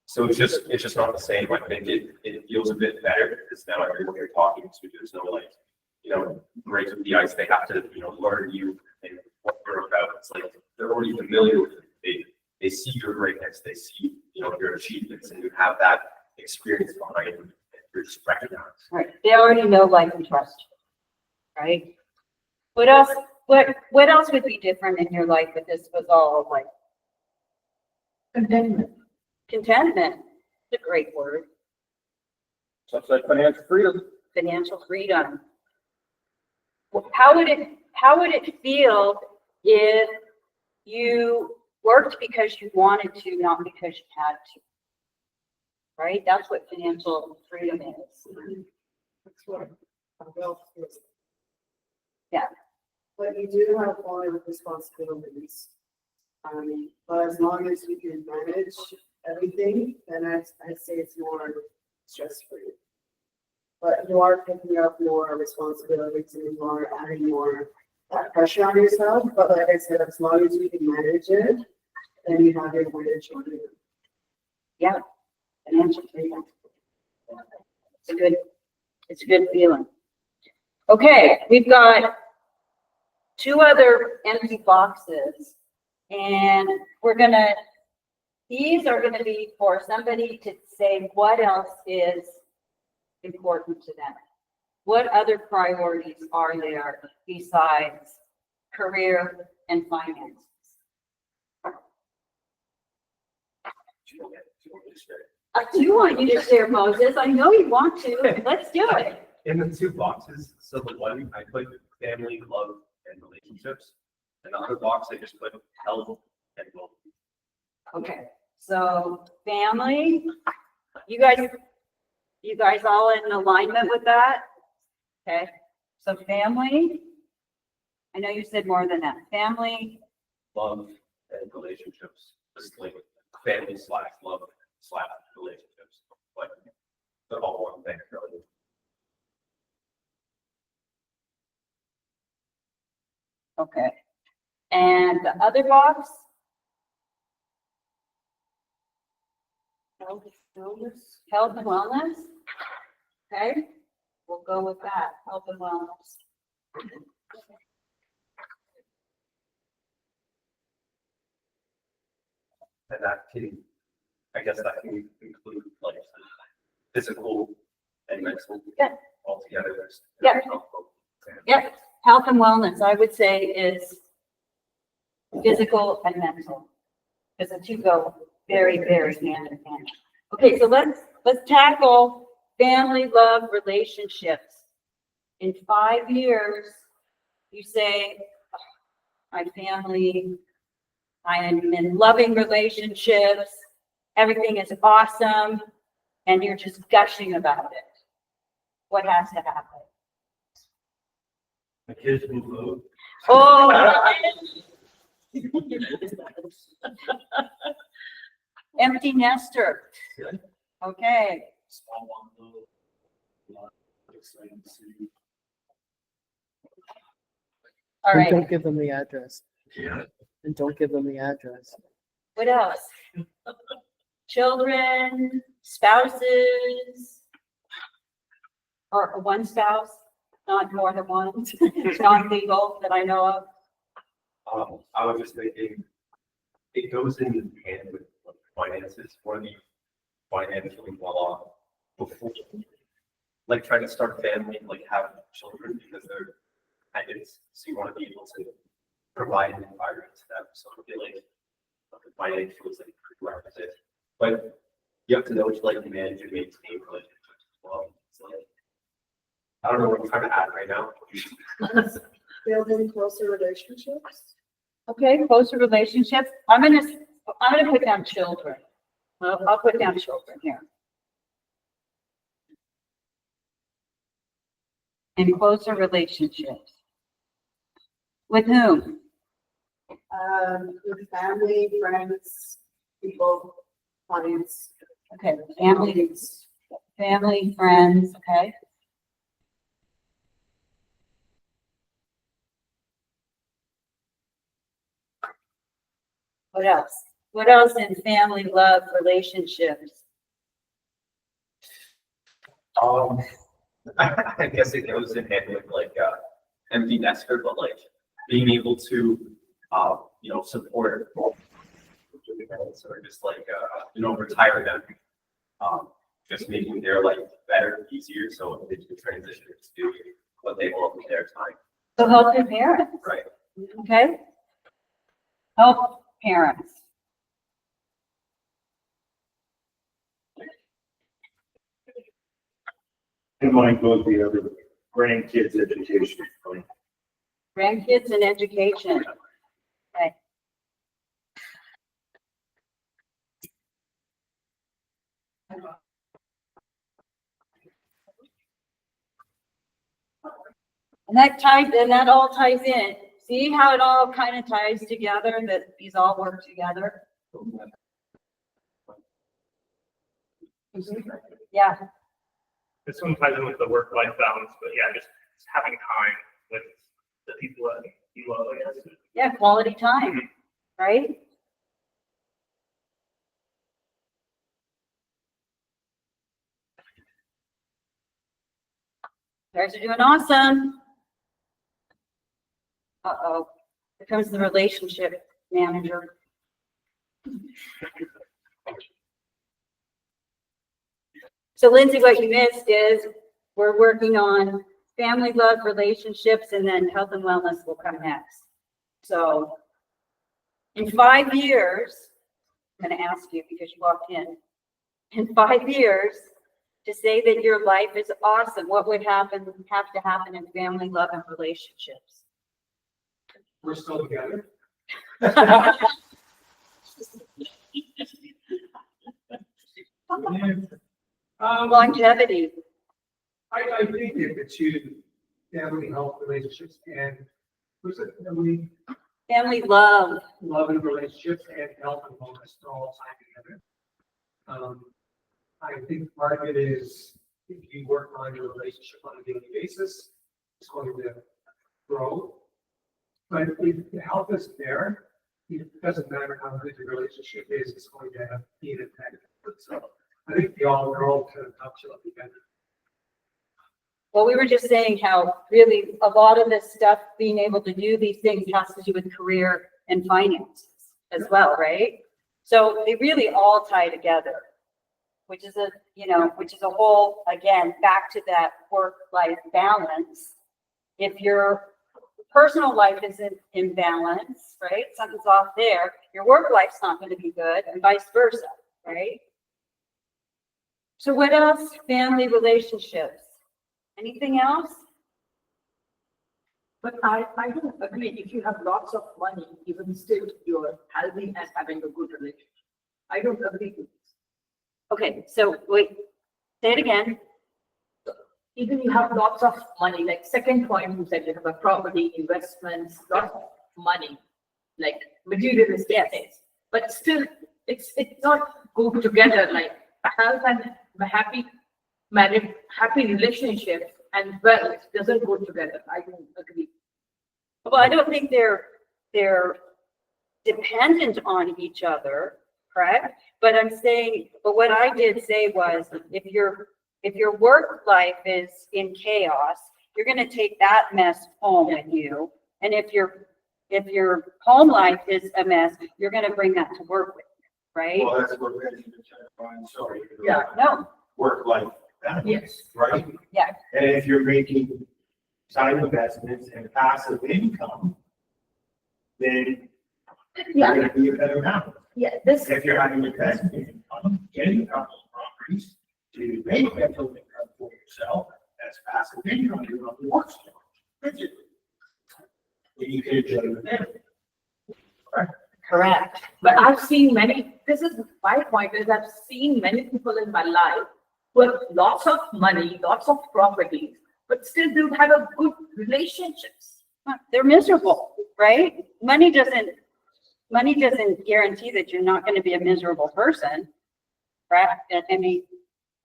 So it's just not the same. I think it feels a bit better because now everyone you're talking to, there's no like, breaks with the ice. They have to, learn you and what you're about. It's like they're already familiar with it. They see your greatness. They see, your achievements, and you have that experience behind you. And you're just recognized. right, they already know, like, and trust you, right? What else, what else would be different in your life if this was all like Contentment. contentment? It's a great word, Such like financial freedom. financial freedom. How would it feel if you worked because you wanted to, not because you had to? Right? That's what financial freedom is. That's what wealth is. Yeah. But you do have a lot of responsibilities. But as long as you can manage everything, then I'd say it's more stress-free. But you are picking up more responsibilities and you are adding more pressure on yourself. But like I said, as long as you can manage it, then you have your wage on you. Yeah. Financial freedom. It's a good feeling. Okay, we've got 2 other empty boxes, and these are gonna be for somebody to say what else is important to them. What other priorities are there besides career and finances? I do want you to share, Moses. I know you want to. Let's do it. In the 2 boxes, so the one I put family, love, and relationships, and the other box I just put health and well-being. Okay, so family, you guys all in alignment with that? Okay, so family, I know you said more than that. Family, Love and relationships, just like family / love / relationships, like they're all one thing, really. okay. And the other box? Health and wellness? Okay, we'll go with that, health and wellness. And that can, I guess that can include like physical and mental. Yeah. Altogether. Yeah. Yep, health and wellness, I would say, is physical and mental. Because the 2 go very, very hand in hand. Okay, so let's tackle family, love, relationships. In 5 years, you say, my family, I am in loving relationships, everything is awesome, and you're just gushing about it. What has to happen? The kids move out. Oh. Empty nester. Okay, Small one, little. Exciting to see. all And right. don't give them the address. Yeah. And don't give them the address. What else? Children, spouses, or one spouse, not more than one. It's not legal that I know of. I was just thinking, it goes in hand with like, finances. One of the financially well off before, like trying to start a family, like have children because they're dependents. So you want to be able to provide an environment to them. So I feel like the financial is like prerequisite, but you have to know what you like to manage and maintain relationships as well. It's like, I don't know what I'm trying to add right now. Building closer relationships. Okay, closer relationships. I'm gonna put down children. I'll put down children here. And closer relationships. With whom? With family, friends, people, clients. Okay, family, friends, okay. What else? What else in family, love, relationships? I guess it goes in hand with like, empty nester, but like being able to, support. Or just like, retire them. Just making their life better, easier, so they can transition to do what they want with their time. So help your parents, Right. okay? Help parents. And mine goes the other way, grandkids education. Grandkids and education. Okay. And that all ties in. See how it all kind of ties together, that these all work together? Yeah, This one ties in with the work-life balance, but yeah, just having time with the people that you love, I guess. yeah, quality time, right? You guys are doing awesome. Uh-oh, here comes the relationship manager. So Lindsay, what you missed is we're working on family, love, relationships, and then health and wellness will come next. So in 5 years, I'm going to ask you because you walked in 5 years, to say that your life is awesome, what would have to happen in family, love, and relationships? We're still together. Longevity. I think that the two family health relationships and what's it, Family, love. love and relationships and health and wellness are all tied together. I think part of it is if you work on your relationship on a daily basis, it's going to grow. But if the health is there, it doesn't matter how good your relationship is, it's going to be an impact. So I think they're all kind of up together. Well, we were just saying how really a lot of this stuff, being able to do these things has to do with career and finances as well, right? So they really all tie together, which is a whole, again, back to that work-life balance. If your personal life isn't in balance, right? Something's off there, your work life's not going to be good and vice versa, right? So what else? Family relationships. Anything else? But I don't agree, if you have lots of money, even still you're healthy and having a good relationship. I don't agree with this. Okay, so wait, say it again. Even you have lots of money, like second point, you said you have a property, investments, lots of money, like materialistic things. But still, it's not go together, like health and happy married, happy relationship and wealth doesn't go together. I don't agree. Well, I don't think they're dependent on each other, correct? But I'm saying, but what I did say was, if your work life is in chaos, you're going to take that mess home with you. And if your home life is a mess, you're going to bring that to work with you, right? Well, that's what we're sorry. Yeah. No. Work life balance, Yes. right? Yeah. And if you're making side investments and passive income, then you're gonna be a better balance. Yeah, this, If you're having investment income, getting a couple of properties to make rental income for yourself, that's passive income, you're on the work. And you can enjoy it there. Correct. But I've seen many, this is my point is I've seen many people in my life who have lots of money, lots of properties, but still do have a good relationships. They're miserable, right? Money doesn't guarantee that you're not going to be a miserable person, right? I mean,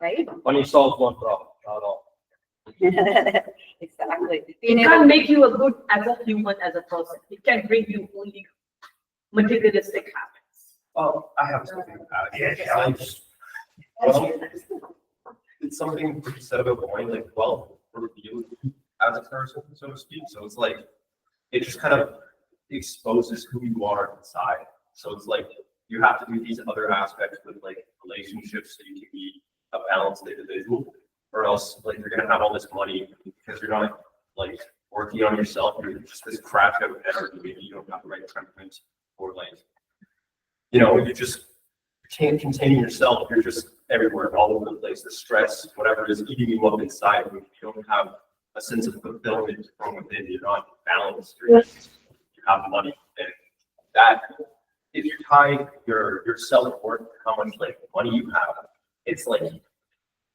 right? Money solves one problem, not all. Exactly. Being It able can't make you a good as a human, as a person. It can bring you only materialistic habits. Oh, I have something about it. Yeah, Like, well, it's something you said about going like, well, review as a person, so to speak. So it's like, it just kind of exposes who you are inside. So it's like, you have to do these other aspects with like relationships so you can be a balanced individual. Or else like you're gonna have all this money because you're not like working on yourself. You're just this crash out of energy. Maybe you don't have the right temperament or like, you know, you just can't contain yourself. You're just everywhere, all over the place. The stress, whatever is eating you up inside, you don't have a sense of fulfillment from within. You're not balanced. You have money, and that if you tie your self-worth to how much like money you have, it's like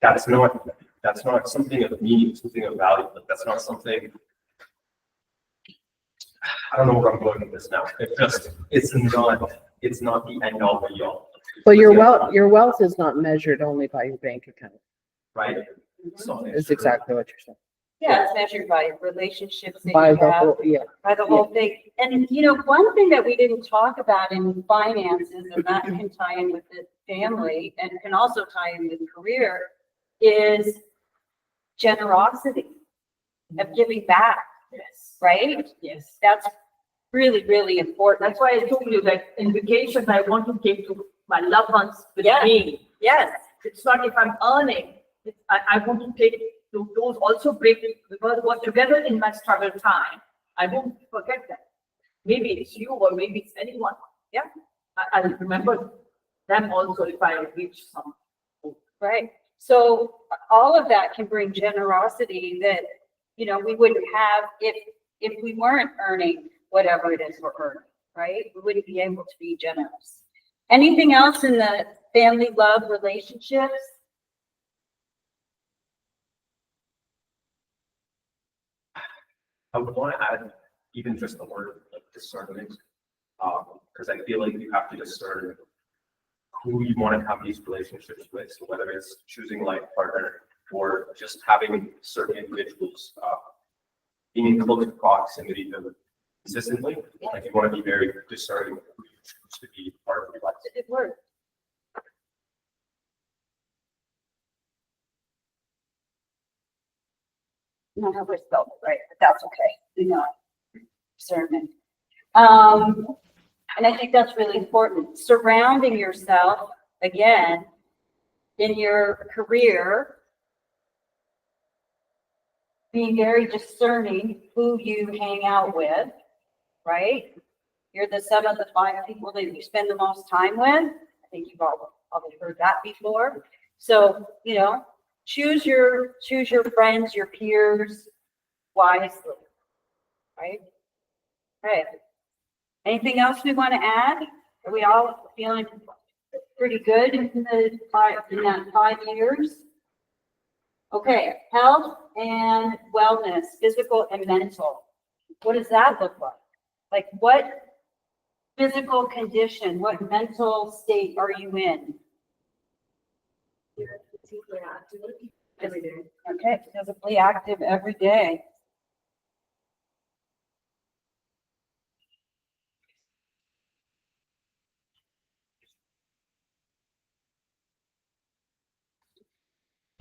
that's not something of meaning, something of value. Like that's not something. I don't know where I'm going with this now. It's not the end all be all. Well, your wealth is not measured only by your bank account. Right. So Is exactly what you're saying. Yeah, it's measured by relationships that By you the have, whole, yeah. by the whole thing. And, you know, one thing that we didn't talk about in finances, and that can tie in with the family and can also tie in with career, is generosity of giving back, Yes. right? Yes. That's really, really important. That's why I told you that in vacations, I want to take to my loved ones with Yeah. me. Yes, It's not if I'm earning, I want to take to those also break it because we're together in my struggle time. I won't forget that. Maybe it's you or maybe it's anyone. Yeah. I'll remember them also if I reach some. right. So all of that can bring generosity that, you know, we wouldn't have if we weren't earning whatever it is we're earning, right? We wouldn't be able to be generous. Anything else in the family love relationships? I would want to add even just the word like discernment, because I feel like you have to discern who you want to have these relationships with. So whether it's choosing a life partner or just having certain individuals, being in close proximity to them consistently, like you want to be very discerning of who you choose to be part of your life. It's a good word. Not how we spelled it right, but that's okay. You know, discernment. And I think that's really important. Surrounding yourself, again, in your career, being very discerning who you hang out with, right? You're the sum of the 5 people that you spend the most time with. I think you've all probably heard that before. So, you know, choose your friends, your peers wisely, right? Right. Anything else we want to add? Are we all feeling pretty good in that 5 years? Okay, health and wellness, physical and mental. What does that look like? Like what physical condition, what mental state are you in? Physically active every day. Okay, physically active every day.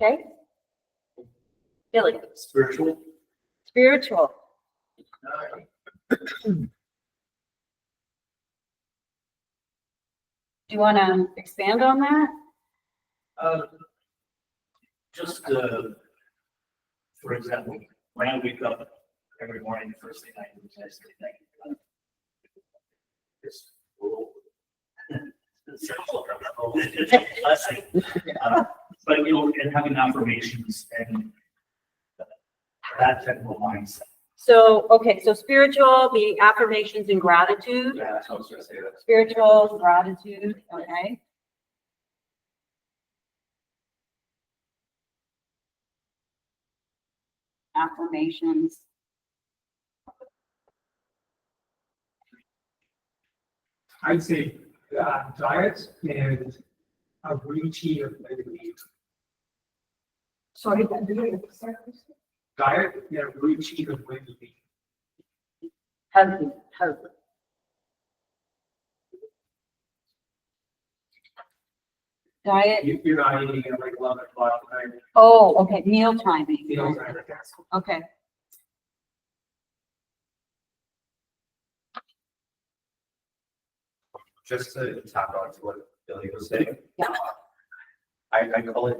Okay. Billy, Spiritual. spiritual. Do you want to expand on that? Just, for example, when I wake up every morning, first thing I do is I say thank you. It's a little. It's a blessing. But you know, and having affirmations and that type of mindset. So, okay, so spiritual, the affirmations and gratitude, Yeah, that's how I was gonna say that. spiritual gratitude, okay? Affirmations. I'd say, diet and a routine of living. Sorry, Diet and a routine of living. healthy, healthy. Diet, You're not eating at like 11 o'clock at night. oh, okay, meal timing, You know, that's- okay. Just to tap on to what Billy was saying. Yeah. I call it,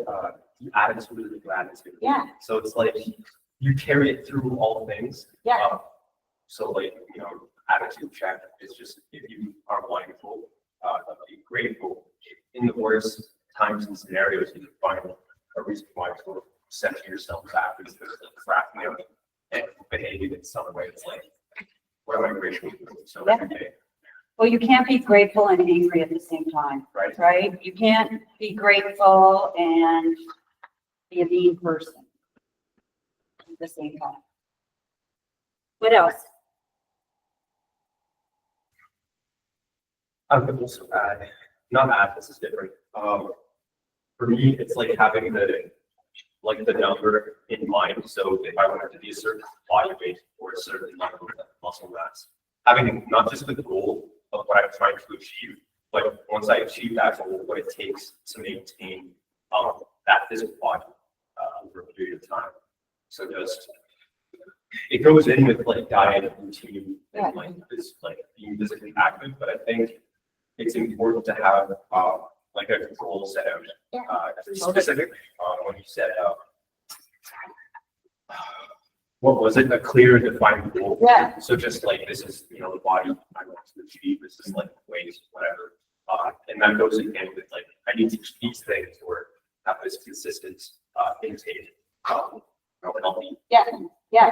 the attitude of the gratitude. Yeah. So it's like, you carry it through all things. Yeah. So like, attitude check is just, if you are mindful, be grateful. In the worst times and scenarios, you can find a reason why to center yourself back instead of cracking out and behaving in some way. It's like, what am I grateful for? So every day, Well, you can't be grateful and angry at the same time, right? right? You can't be grateful and be a mean person at the same time. What else? I would also add, not add, this is different. For me, it's like having the number in mind. So if I wanted to be a certain body weight or a certain level of muscle mass, having not just the goal of what I'm trying to achieve, but once I achieve that goal, what it takes to maintain that physical body over a period of time. So just, it goes in with like diet and routine and like this, like being physically active, but I think it's important to have like a goal set out. Specific, when you set up, what was it? A clear and defined goal. Yeah. So just like, this is, the body I want to achieve, this is like ways, whatever. And that goes again with like, I need to keep these things or have this consistent intake. Healthy. Yeah, yeah.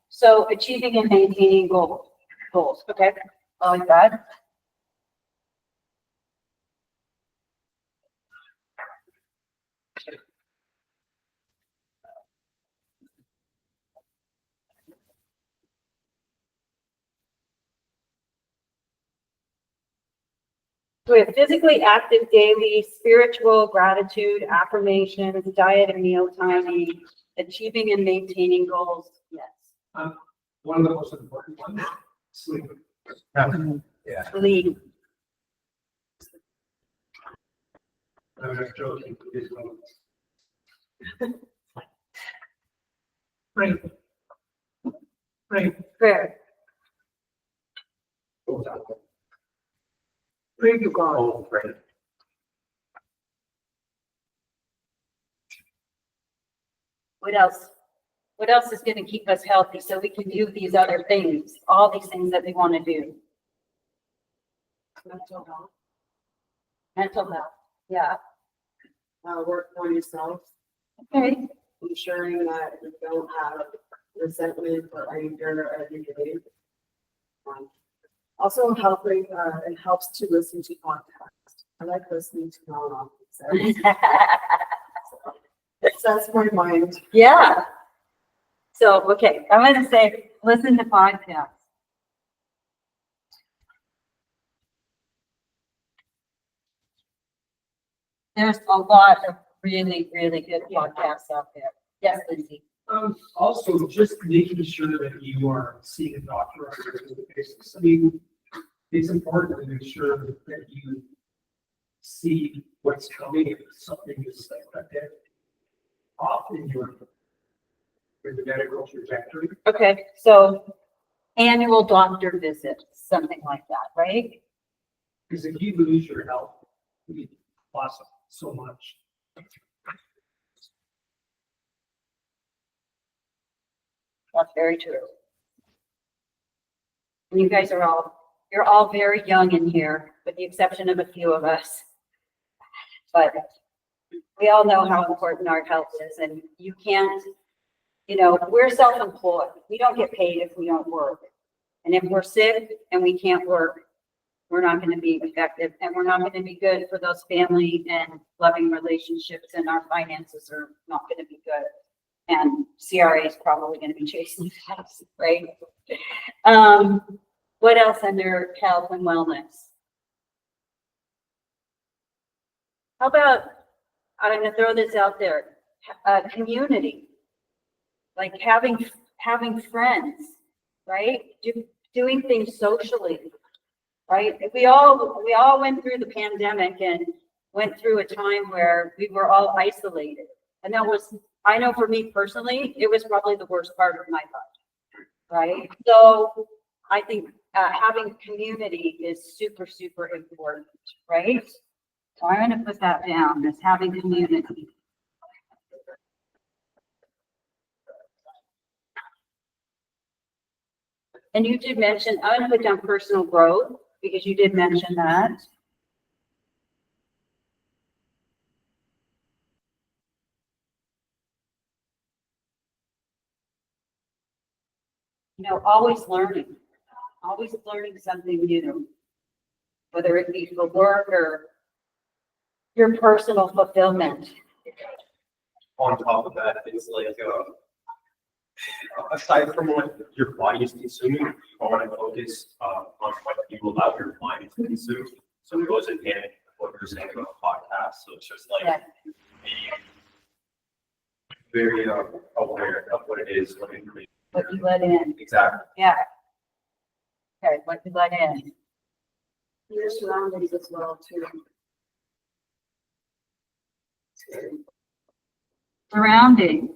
So achieving and maintaining goals, okay? I like that. So we have physically active daily, spiritual gratitude, affirmations, diet and meal timing, achieving and maintaining goals. Yes. One of the most important ones, sleep. Yeah. Lead. I was just joking. It's one. Pray. Pray. Prayer. Pray to God. Oh, great. What else? What else is going to keep us healthy so we can do these other things, all these things that we want to do? Mental health, Mental health. Yeah. work on yourself, Okay. ensuring that you don't have resentment or anger every day. Also helping, it helps to listen to podcasts. I like listening to non-office. It sets my mind. Yeah. So, okay, I'm going to say, listen to podcasts. There's a lot of really, really good podcasts out there. Yes, Lindsay. Also, just making sure that you are seeing a doctor on a regular basis. I mean, it's important to make sure that you see what's coming if something is like that. Off in your medical trajectory. Okay, so annual doctor visits, something like that, right? Because if you lose your health, you lost so much. That's very true. And you guys are you're all very young in here, with the exception of a few of us. But we all know how important our health is, and you can't you know, we're self-employed. We don't get paid if we don't work. And if we're sick and we can't work, we're not going to be effective, and we're not going to be good for those family and loving relationships, and our finances are not going to be good. And CRA is probably going to be chasing us, right? What else under health and wellness? How about, I'm going to throw this out there, community, like having friends, right? Doing things socially. Right? We all went through the pandemic and went through a time where we were all isolated. And that was, I know for me personally, it was probably the worst part of my life. Right? So I think having community is super, super important. Right? So I'm going to put that down as having community. And you did mention, I'm going to put down personal growth, because you did mention that. You know, always learning something new, whether it be for work or your personal fulfillment. On top of that, it's like, aside from what your body is consuming, you want to focus on what you allow your mind to consume. So it goes in hand with what you're saying about podcasts. So it's just like being very aware of what it is, what information. What you let in. Exactly. Yeah. Okay, what you let in. Your surroundings as well too. Surroundings.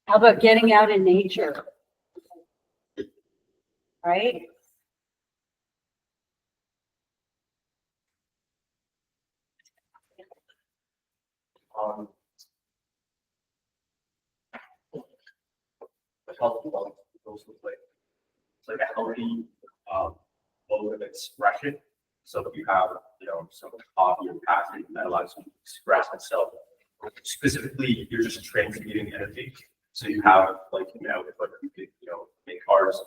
How about getting out in nature? Right? The healthy one goes with like, it's like a healthy mode of expression. So if you have, you know, some hobby or passion that allows you to express itself, specifically, you're just transmuting energy. So you have like an outlet, you could, you know, make cars,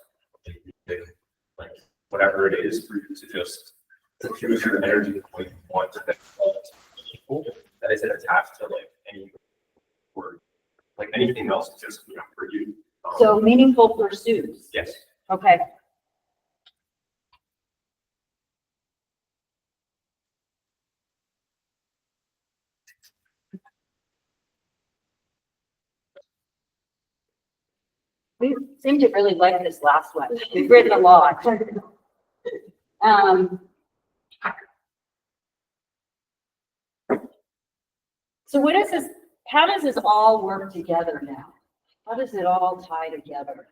like whatever it is for you to just use your energy the way you want to people that isn't attached to like any word, like anything else, just, you know, for you. So meaningful pursuits. Yes. Okay. We seem to really like this last one. We've written a lot. So what is this? How does this all work together now? How does it all tie together?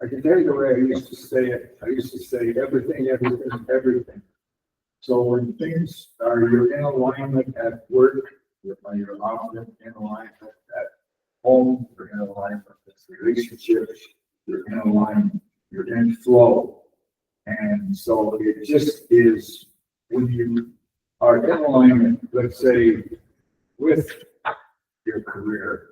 I can tell you the way I used to say it. I used to say everything, everything, everything. So when things are, you're in alignment at work, you're often in alignment at home, you're in alignment with relationships, you're in alignment, you're in flow. And so it just is, when you are in alignment, let's say, with your career,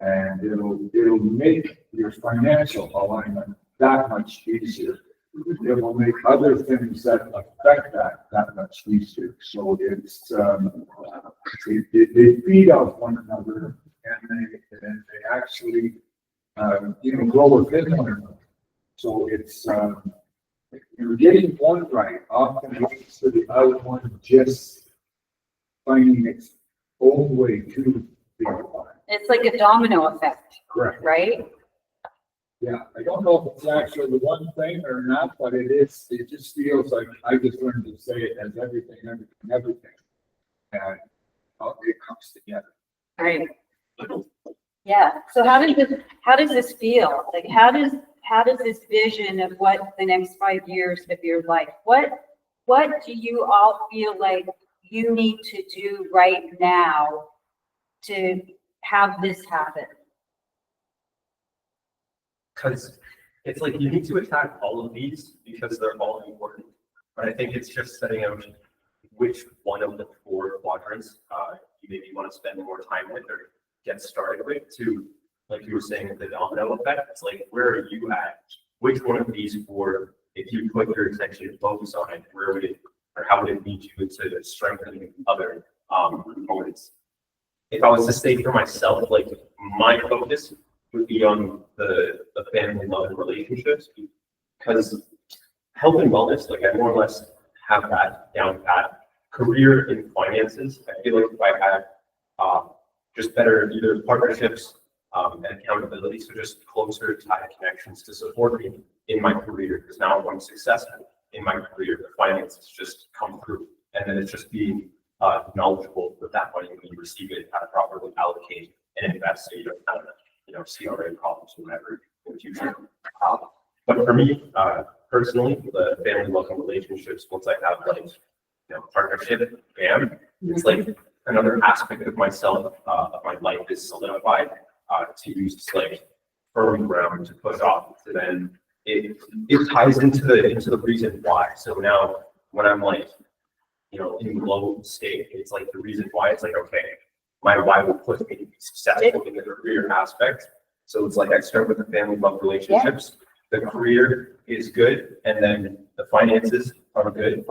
and it'll make your financial alignment that much easier. It will make other things that affect that much easier. So it's they feed off one another, and they actually grow within one another. So it's you're getting one right often leads to the other one just finding its own way to the other one. It's like a domino effect, Correct. right? Yeah, I don't know if it's actually the one thing or not, but it is, it just feels like I just learned to say it as everything, everything, everything. And it comes together. Right. Yeah. So how does this feel? Like how does this vision of what the next 5 years of your life, what do you all feel like you need to do right now to have this happen? Because it's like you need to attack all of these because they're all important. But I think it's just setting out which one of the four quadrants you maybe want to spend more time with or get started with to, like you were saying, the domino effect. It's like, where are you at? Which one of these four, if you put your attention and focus on it, where would it, or how would it lead you into strengthening other components? If I was to say for myself, like my focus would be on the family love and relationships, because health and wellness, like I more or less have that down pat. Career in finances, I feel like if I had just better either partnerships and accountability, so just closer tight connections to support me in my career, because now I'm successful in my career, the finances just come through, and then it's just being knowledgeable with that money when you receive it, how to properly allocate and invest, so you don't have, CRA problems or whatever in the future. But for me, personally, the family love and relationships, once I have like, partnership, it's like another aspect of myself, of my life is solidified, to use like firm ground to push off. So then it ties into the reason why. So now when I'm like, in low state, it's like the reason why. It's like, okay, my why will push me to be successful in the career aspect. So it's like I start with the family love relationships. The career is good, and then the finances are good,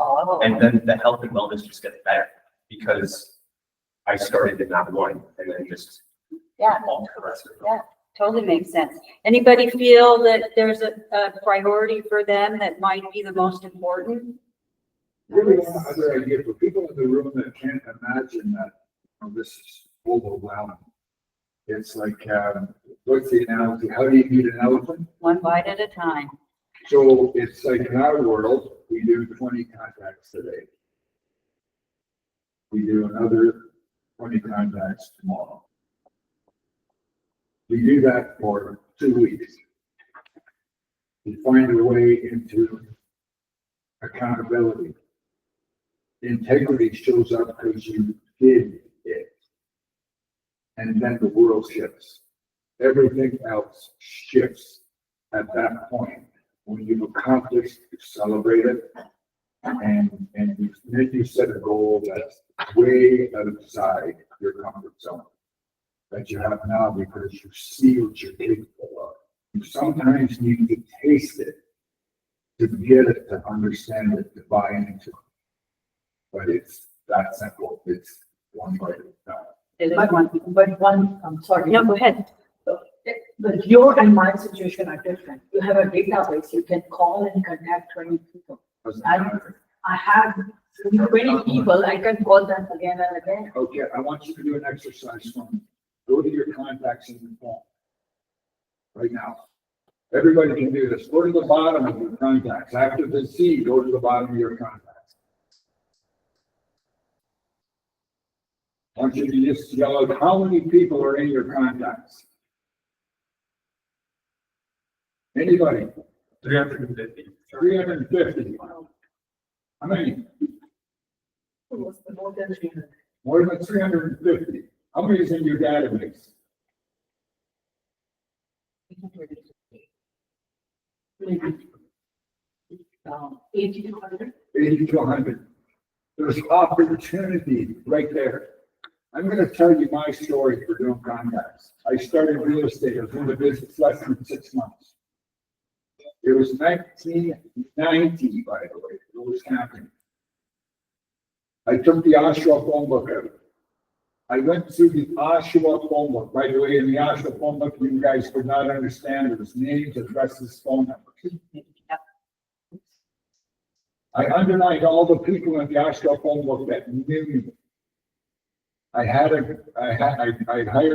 and then the health and wellness just gets better because I started in that one, and then just all the rest of it. Yeah, totally makes sense. Anybody feel that there's a priority for them that might be the most important? Really, one other idea for people in the room that can't imagine that, this is overwhelming. It's like, what's the analogy? How do you eat an elephant? One bite at a time. So it's like in our world, we do 20 contacts today. We do another 20 contacts tomorrow. We do that for 2 weeks. We find a way into accountability. Integrity shows up because you did it. And then the world shifts. Everything else shifts at that point. When you've accomplished, you celebrate it, and you set a goal that's way outside your comfort zone that you have now because you see what you're capable of. You sometimes need to taste it to get it, to understand it, to buy into it. But it's that simple. It's one bite at a time. I'm sorry. No, go ahead. But your and my situation are different. You have a database, you can call and contact 20 people. I have 20 people, I can call them again and again. Okay, I want you to do an exercise for me. Go to your contacts in your phone. Right now. Everybody can do this. Go to the bottom of your contacts. After the C, go to the bottom of your contacts. I want you to just yell out how many people are in your contacts. Anybody? 350. 350. How many? More than 300. More than 350. How many is in your database? 80 to 100. 80 to 100. There's opportunity right there. I'm going to tell you my story for doing contacts. I started real estate. I was in the business less than 6 months. It was 1990, by the way. It was happening. I took the Oshawa phone book out. I went through the Oshawa phone book. By the way, in the Oshawa phone book, you guys could not understand. It was names, addresses, phone numbers. I underlined all the people in the Oshawa phone book that knew me. I hired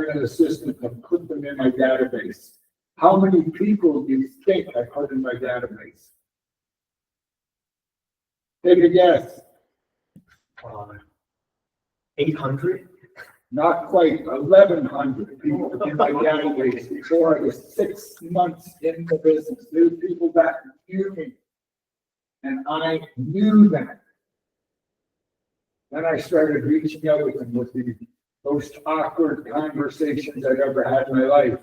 an assistant to put them in my database. How many people do you think I put in my database? Take a guess. 800? Not quite, 1,100 people in my database before I was 6 months in the business. There were people that knew me, and I knew them. Then I started reaching out with them with the most awkward conversations I'd ever had in my life.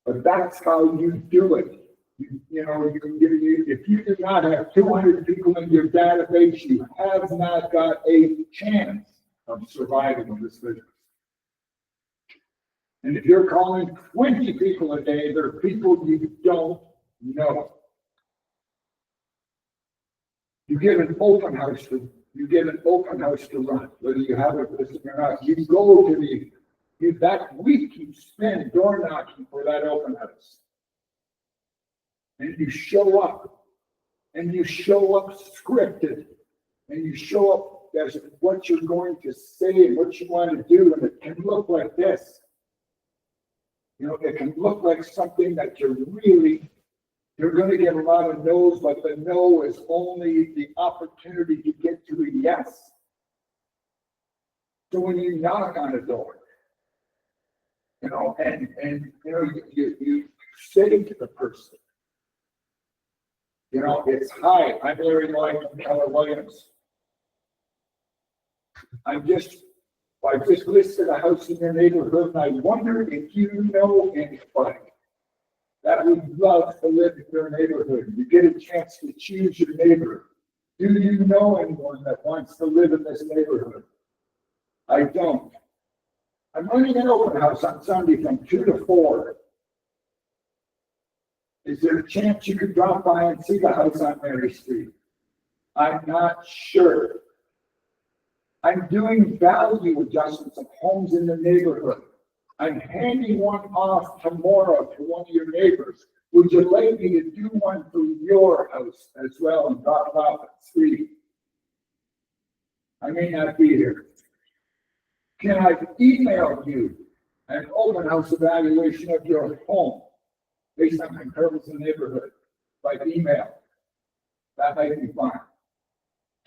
But that's how you do it. If you do not have 200 people in your database, you have not got a chance of surviving in this business. And if you're calling 20 people a day, they're people you don't know. You get an open house to run, whether you have a business or not. You go to that week you spend door knocking for that open house. And you show up. And you show up scripted. And you show up as what you're going to say and what you want to do. And it can look like this. It can look like something that you're going to get a lot of no's, but the no is only the opportunity to get to a yes. So when you knock on a door, you say to the person, it's, hi, I'm Larry Lloyd from Keller Williams. I just listed a house in your neighborhood, and I wonder if you know anybody that would love to live in your neighborhood. You get a chance to choose your neighbor. Do you know anyone that wants to live in this neighborhood? I don't. I'm running an open house on Sunday from 2 to 4. Is there a chance you could drop by and see the house on Mary Street? I'm not sure. I'm doing value adjustments of homes in the neighborhood. I'm handing one off tomorrow to one of your neighbors. Would you like me to do one for your house as well and drop it off at the street? I may not be here. Can I email you an open house evaluation of your home based on comparables in the neighborhood by email? That might be fine.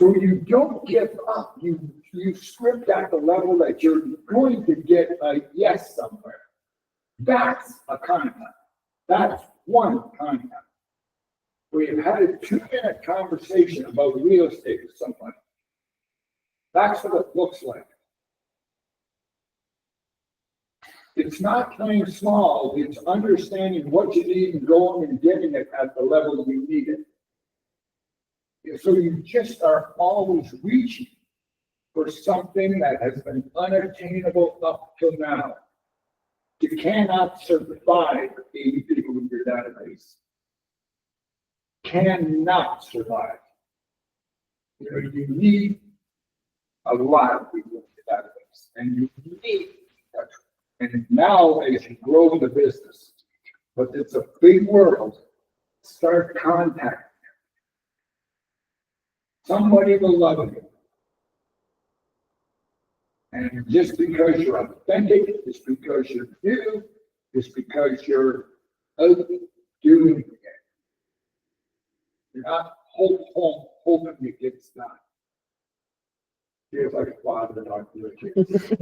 So you don't give up. You script at the level that you're going to get a yes somewhere. That's a contact. That's one contact. We have had a 2-minute conversation about real estate with someone. That's what it looks like. It's not playing small. It's understanding what you need and going and getting it at the level you need it. So you just are always reaching for something that has been unattainable up till now. You cannot survive 80 people in your database. Cannot survive. You need a lot of people in your database. And you need that. And now as you grow the business, but it's a big world, start contacting. Somebody will love you. And just because you're authentic, just because you're new, just because you're out doing it. You're not hoping it gets done. Feels like a father talking to the kids.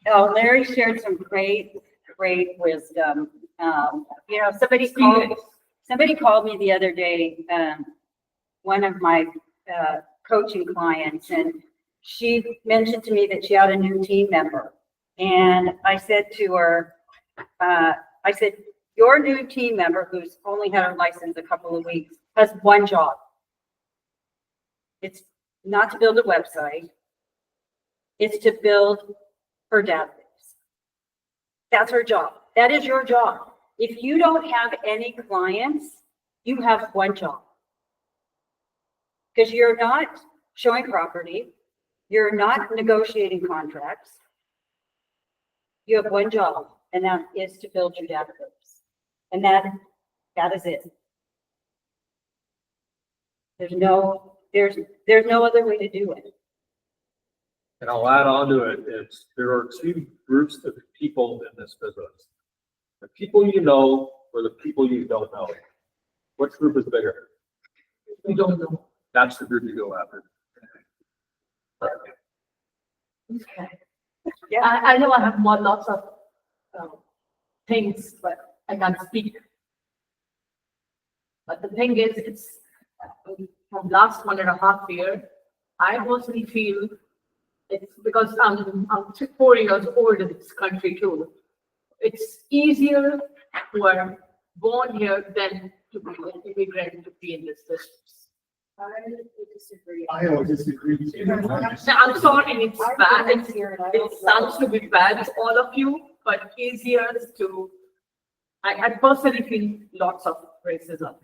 Oh, Larry shared some great wisdom. Somebody called me the other day, one of my coaching clients, and she mentioned to me that she had a new team member. And I said to her, your new team member, who's only had her license a couple of weeks, has one job. It's not to build a website. It's to build her database. That's her job. That is your job. If you don't have any clients, you have one job. Because you're not showing property. You're not negotiating contracts. You have one job, and that is to build your database. And that is it. There's no other way to do it. And I'll add on to it, there are two groups of people in this business. The people you know or the people you don't know. Which group is bigger? We don't know. That's the group you go after. Okay. Yeah, I know I have lots of things, but I can't speak. But the thing is, it's from last 1.5 years, I mostly feel it's because I'm 4 years old in this country too. It's easier who are born here than to be an immigrant to be in this business. I disagree. I always disagree. too. So I'm sorry, it's bad, it sounds to be bad to all of you, but easier to, I personally feel lots of racism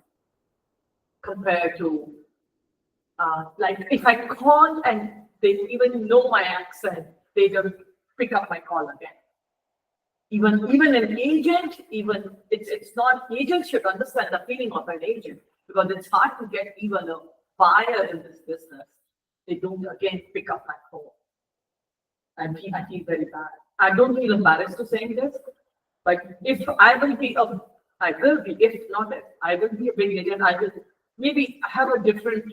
compared to, like, if I call and they even know my accent, they don't pick up my call again. Even an agent, it's not, agents should understand the feeling of an agent, because it's hard to get even a buyer in this business. They don't again pick up my call. I feel very bad. I don't feel embarrassed to saying this, but if I will be, if not, I will be a big agent, I will maybe have a different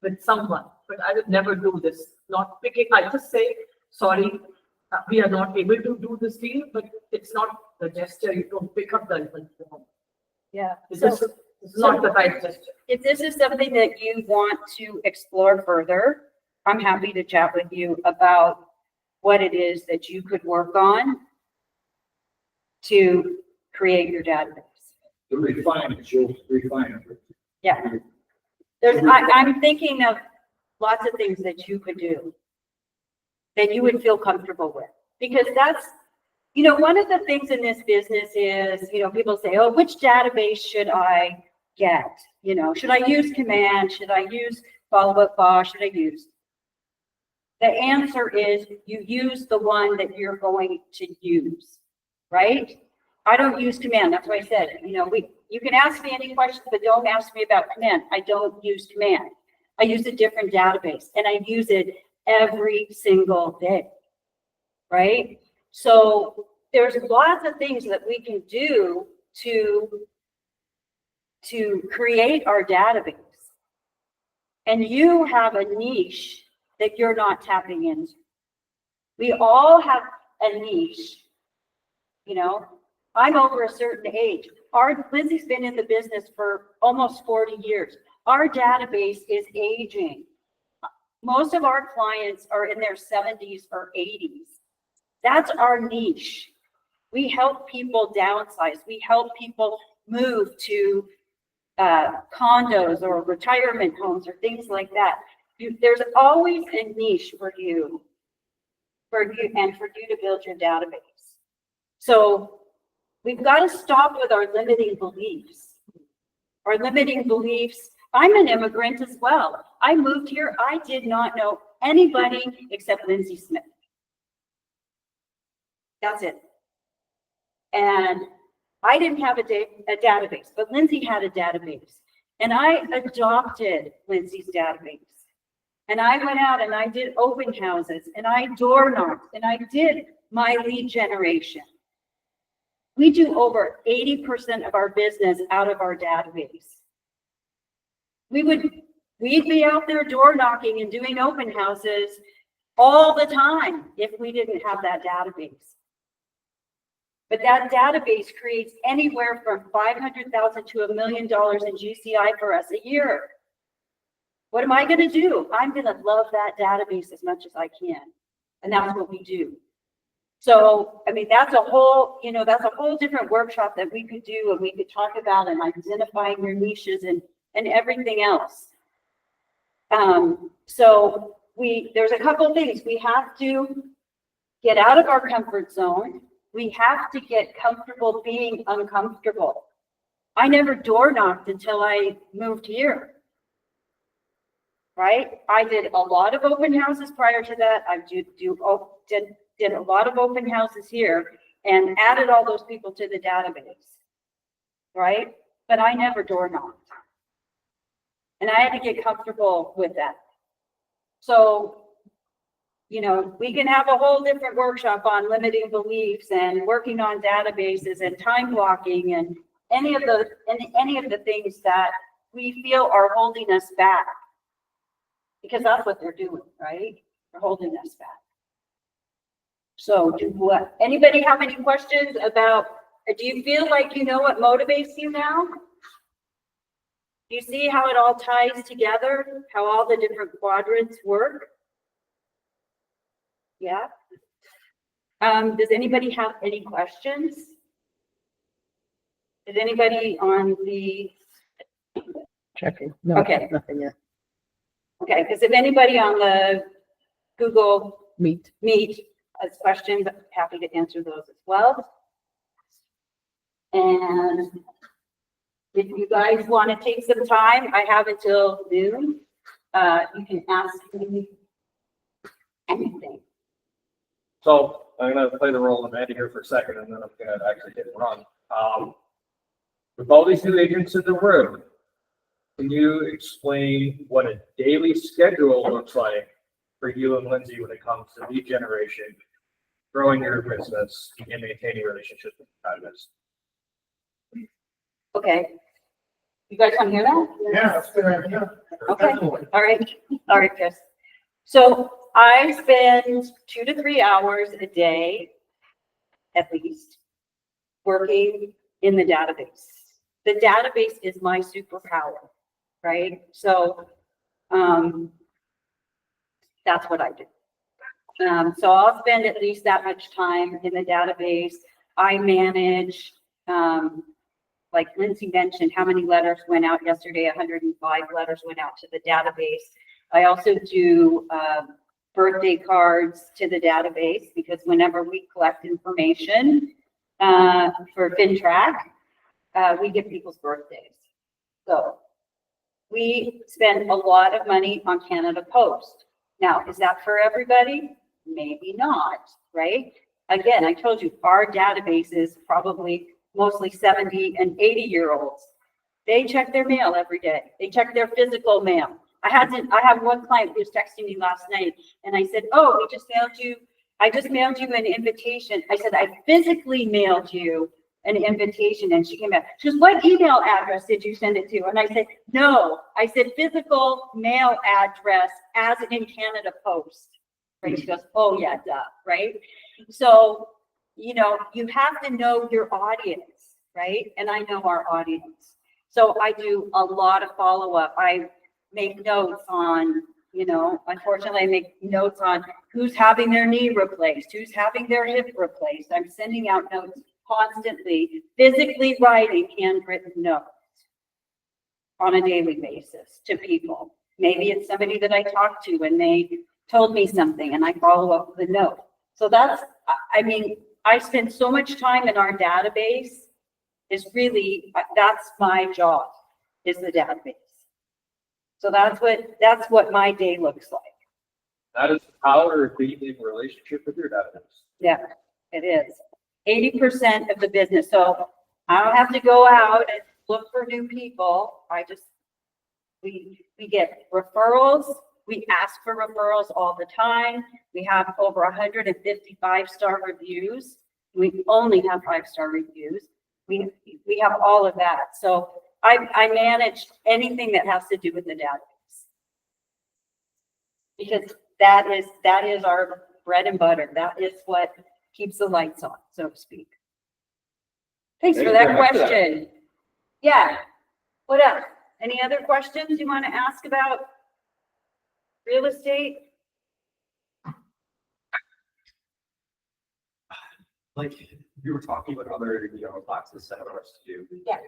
with someone, but I will never do this. Not picking, I just say, sorry, we are not able to do this deal, but it's not the gesture, you don't pick up the phone. Yeah. It's So just, it's not the right gesture. if this is something that you want to explore further, I'm happy to chat with you about what it is that you could work on to create your database. The refinement, you'll refine it. Yeah. I'm thinking of lots of things that you could do that you would feel comfortable with, because that's, one of the things in this business is, people say, oh, which database should I get? Should I use Command? Should I use Follow-Up Boss? Should I use? The answer is you use the one that you're going to use, right? I don't use Command. That's why I said, you can ask me any questions, but don't ask me about Command. I don't use Command. I use a different database, and I use it every single day, right? So there's lots of things that we can do to create our database. And you have a niche that you're not tapping into. We all have a niche, I'm over a certain age. Lindsay's been in the business for almost 40 years. Our database is aging. Most of our clients are in their 70s or 80s. That's our niche. We help people downsize. We help people move to condos or retirement homes or things like that. There's always a niche for you and for you to build your database. So we've got to stop with our limiting beliefs. Our limiting beliefs. I'm an immigrant as well. I moved here. I did not know anybody except Lindsay Smith. That's it. And I didn't have a database, but Lindsay had a database. And I adopted Lindsay's database. And I went out and I did open houses and I door knocked and I did my lead generation. We do over 80% of our business out of our database. We'd be out there door knocking and doing open houses all the time if we didn't have that database. But that database creates anywhere from $500,000 to $1 million in GCI for us a year. What am I going to do? I'm going to love that database as much as I can. And that's what we do. So, that's a whole different workshop that we could do, and we could talk about and identifying your niches and everything else. So there's a couple of things. We have to get out of our comfort zone. We have to get comfortable being uncomfortable. I never door knocked until I moved here. Right? I did a lot of open houses prior to that. I did a lot of open houses here and added all those people to the database. Right? But I never door knocked. And I had to get comfortable with that. So, we can have a whole different workshop on limiting beliefs and working on databases and time blocking and any of the things that we feel are holding us back. Because that's what they're doing, right? They're holding us back. So anybody have any questions about, do you feel like you know what motivates you now? Do you see how it all ties together? How all the different quadrants work? Yeah. Does anybody have any questions? Is anybody on the, Checking. No, Okay. nothing yet. okay, because if anybody on the Google Meet. Meet has questions, I'm happy to answer those as well. And if you guys want to take some time, I have until noon. You can ask me anything. So I'm gonna play the role of Andy here for a second, and then I'm gonna actually hit and run. With all these new agents in the room, can you explain what a daily schedule looks like for you and Lindsay when it comes to lead generation, growing your business, and maintaining relationships with customers? Okay. You guys want to hear that? Yeah, that's good idea. Okay, all right, Chris. So I spend 2 to 3 hours a day, at least, working in the database. The database is my superpower, right? So, that's what I do. So I'll spend at least that much time in the database. I manage, like Lindsay mentioned, how many letters went out yesterday? 105 letters went out to the database. I also do birthday cards to the database because whenever we collect information for FinTrack, we get people's birthdays. So we spend a lot of money on Canada Post. Now, is that for everybody? Maybe not, right? Again, I told you, our database is probably mostly 70 and 80-year-olds. They check their mail every day. They check their physical mail. I have one client who was texting me last night, and I said, oh, I just mailed you an invitation. I said, I physically mailed you an invitation, and she came back. She goes, what email address did you send it to? And I said, no, I said physical mail address as in Canada Post. Right? She goes, oh yeah, duh, right? So, you know, you have to know your audience, right? And I know our audience. So I do a lot of follow-up. I make notes on, you know, unfortunately I make notes on who's having their knee replaced, who's having their hip replaced. I'm sending out notes constantly, physically writing handwritten notes on a daily basis to people. Maybe it's somebody that I talked to and they told me something and I follow up with a note. So that's, I mean, I spend so much time in our database. Is really, that's my job, is the database. So that's what my day looks like. That is the power of being in relationship with your database. Yeah, it is. 80% of the business. So I don't have to go out and look for new people. We get referrals. We ask for referrals all the time. We have over 150 5-star reviews. We only have 5-star reviews. We have all of that. So I manage anything that has to do with the database. Because that is our bread and butter. That is what keeps the lights on, so to speak. Thanks for that question. Yeah. What else? Any other questions you want to ask about real estate? Like, you were talking about other, classes, seminars to do. Yeah.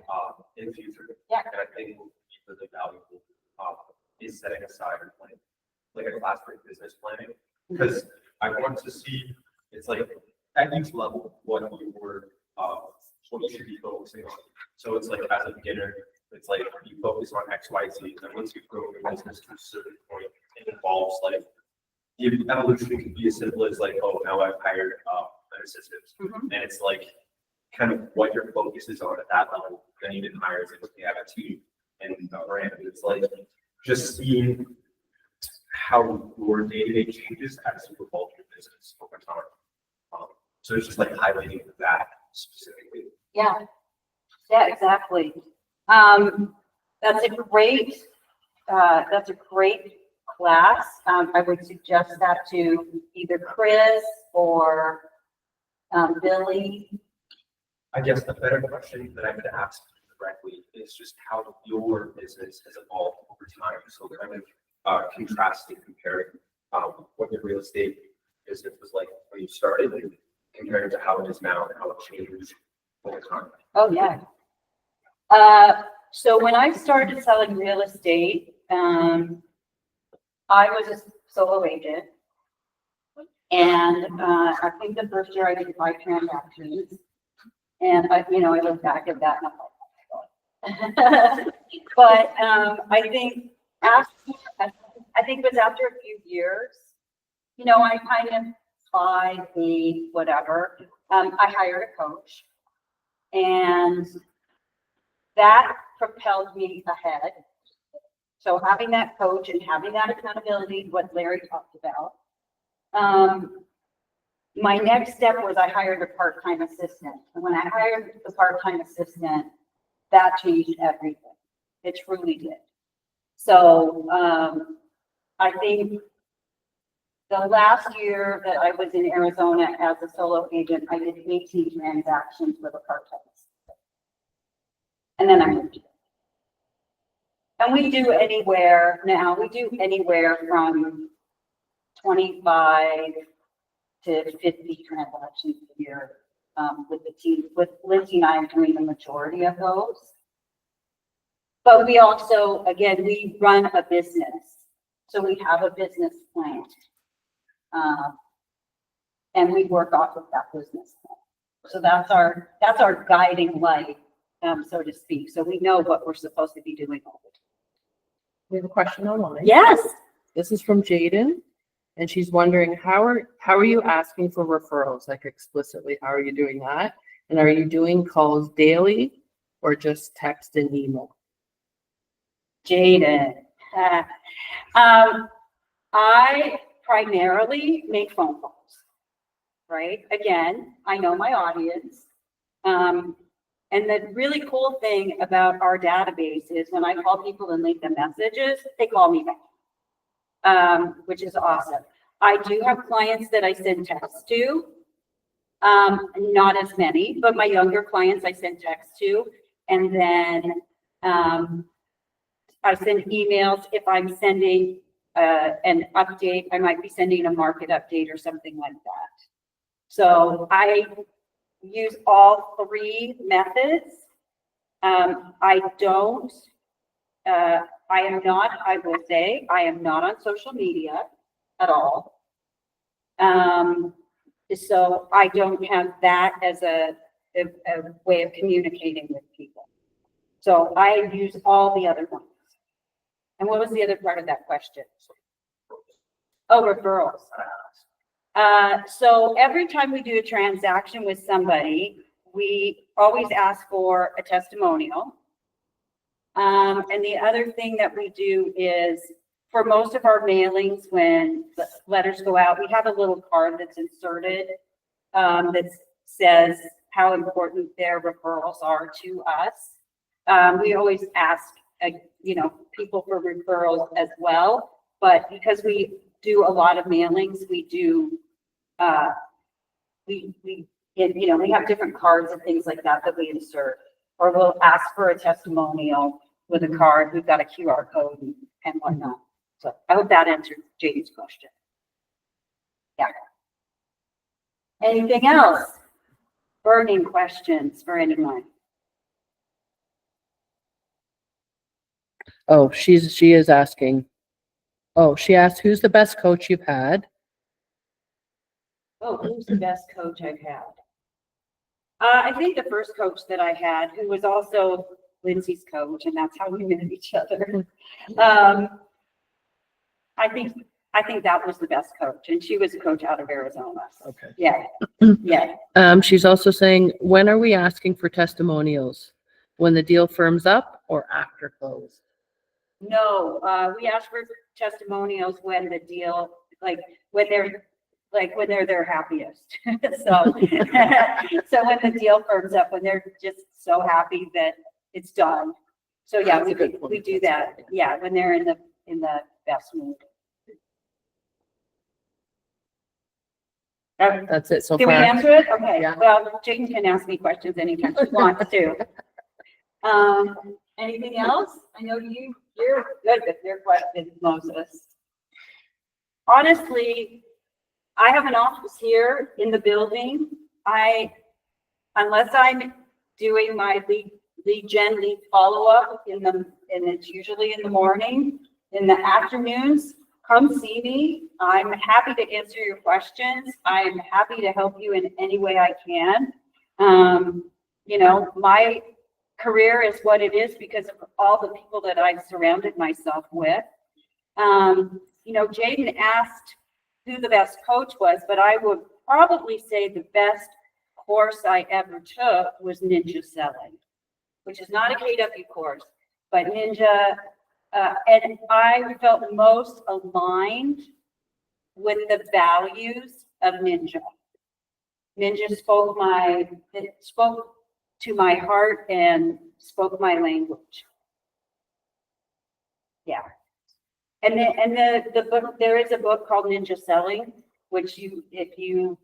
In the future. Yeah. And I think really valuable, is setting aside a plan, like a class for business planning. Because I want to see, it's like, at each level, what you should be focusing on. So it's like, as a beginner, it's like, you focus on X, Y, Z, and once you grow your business to a certain point, it involves like, the evolution can be as simple as like, oh, now I've hired, an assistant. And it's like kind of what your focus is on at that level. Then you didn't hire as if you have a team and a brand. It's like just seeing how your day-to-day changes as you evolve your business over time. So it's just like highlighting that specifically. Yeah, exactly. That's a great class. I would suggest that to either Chris or Billy. I guess the better question that I could ask directly is just how your business has evolved over time. So kind of contrasting, comparing what your real estate business was like when you started, compared to how it is now and how it changed over time. Oh, yeah. So when I started selling real estate, I was a solo agent. And, I think the first year I did 5 transactions. And I look back at that and I'm like, but, I think it was after a few years, I kind of 5, 8, whatever, I hired a coach. And that propelled me ahead. So having that coach and having that accountability, what Larry talked about. My next step was I hired a part-time assistant. And when I hired the part-time assistant, that changed everything. It truly did. So I think the last year that I was in Arizona as a solo agent, I did 18 transactions with a part-time assistant. And then I moved here. And we do anywhere from 25 to 50 transactions a year with the team. With Lindsay and I doing the majority of those. But we also, again, we run a business. So we have a business plan. And we work off of that business plan. So that's our guiding light, so to speak. So we know what we're supposed to be doing all the time. We have a question online. Yes. This is from Jaden, and she's wondering how are you asking for referrals, like explicitly? How are you doing that? And are you doing calls daily or just text and email? Jaden, I primarily make phone calls. Right? Again, I know my audience. And the really cool thing about our database is when I call people and leave them messages, they call me back, which is awesome. I do have clients that I send texts to, not as many, but my younger clients I send texts to. And then I send emails. If I'm sending an update, I might be sending a market update or something like that. So I use all 3 methods. I will say, I am not on social media at all. So I don't have that as a way of communicating with people. So I use all the other ones. And what was the other part of that question? Oh, referrals. So every time we do a transaction with somebody, we always ask for a testimonial. And the other thing that we do is for most of our mailings, when the letters go out, we have a little card that's inserted that says how important their referrals are to us. We always ask, people for referrals as well, but because we do a lot of mailings, we do, we have different cards and things like that we insert, or we'll ask for a testimonial with a card. We've got a QR code and whatnot. So I hope that answered Jaden's question. Yeah. Anything else? Burning questions for anyone? Oh, she is asking. Oh, she asked, who's the best coach you've had? Oh, who's the best coach I've had? I think the first coach that I had, who was also Lindsay's coach, and that's how we met each other. I think that was the best coach, and she was a coach out of Arizona. Okay. Yeah, yeah. She's also saying, when are we asking for testimonials? When the deal firms up or after close? No, we ask for testimonials when the deal, when they're their happiest. So, so when the deal firms up, when they're just so happy that it's done. So yeah, we do that. Yeah, when they're in the best mood. That's it so Did we far. answer it? Okay. Yeah. Well, Jane can ask me questions anytime she wants to. Anything else? I know you're good with your questions, Moses. Honestly, I have an office here in the building. Unless I'm doing my lead gen, lead follow-up and it's usually in the morning. In the afternoons, come see me. I'm happy to answer your questions. I'm happy to help you in any way I can. You know, my career is what it is because of all the people that I've surrounded myself with. You know, Jaden asked who the best coach was, but I would probably say the best course I ever took was Ninja Selling, which is not a KW course, but Ninja, and I felt most aligned with the values of Ninja. Ninja spoke to my heart and spoke my language. Yeah. And the book, there is a book called Ninja Selling, which if you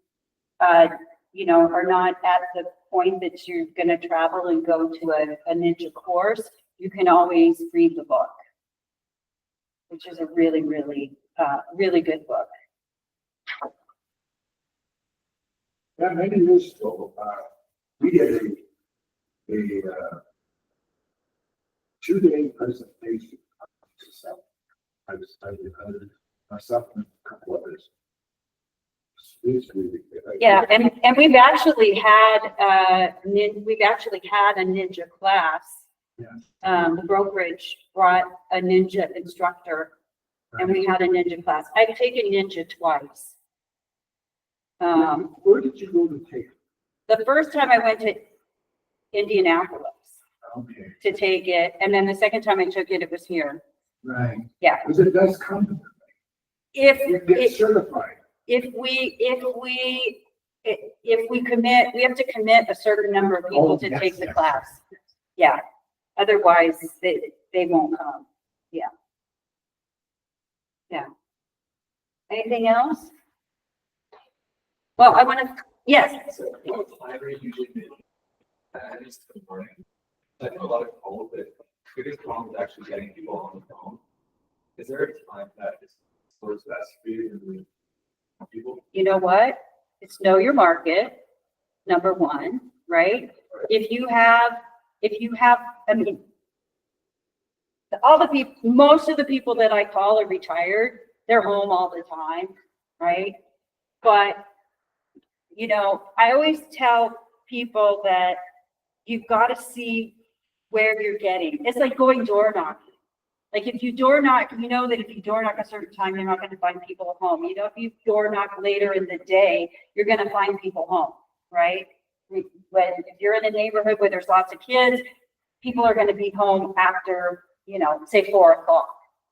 know, are not at the point that you're going to travel and go to a ninja course, you can always read the book, which is a really, really, really good book. Yeah, many years ago, we did a 2-day presentation. I did myself and a couple others. It's really good. Yeah, and we've actually had a ninja class. Yeah. The brokerage brought a ninja instructor, and we had a ninja class. I've taken ninja twice. Where did you go to take? The first time I went to Indianapolis Okay, to take it, and then the second time I took it, it was here. right. Yeah. Because it does come to you get If certified. we commit, we have to commit a certain number of people Oh, to yes, take the yes. class. Yeah. Otherwise, they won't come. Yeah. Yeah. Anything else? Well, I want to, yes. I know a lot of calls, but biggest problem is actually getting people on the phone. Is there a time that is works best for you with people? You know what? It's know your market, number one, right? If you have, I mean, all the people, most of the people that I call are retired. They're home all the time, right? But, you know, I always tell people that you've got to see where you're getting. It's like going door knocking. Like if you door knock, you know that if you door knock a certain time, you're not going to find people at home. You know, if you door knock later in the day, you're going to find people home, right? If you're in a neighborhood where there's lots of kids, people are going to be home after, you know, say 4 o'clock.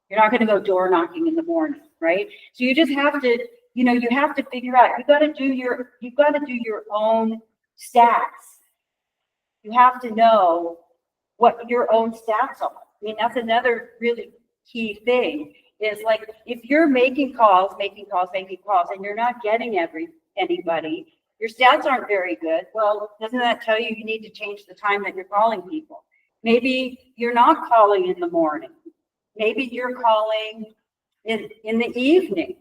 You're not going to go door knocking in the morning, right? So you just have to, you know, you have to figure out, you've got to do your own stats. You have to know what your own stats are. I mean, that's another really key thing is like, if you're making calls, and you're not getting anybody, your stats aren't very good. Well, doesn't that tell you you need to change the time that you're calling people? Maybe you're not calling in the morning. Maybe you're calling in the evening,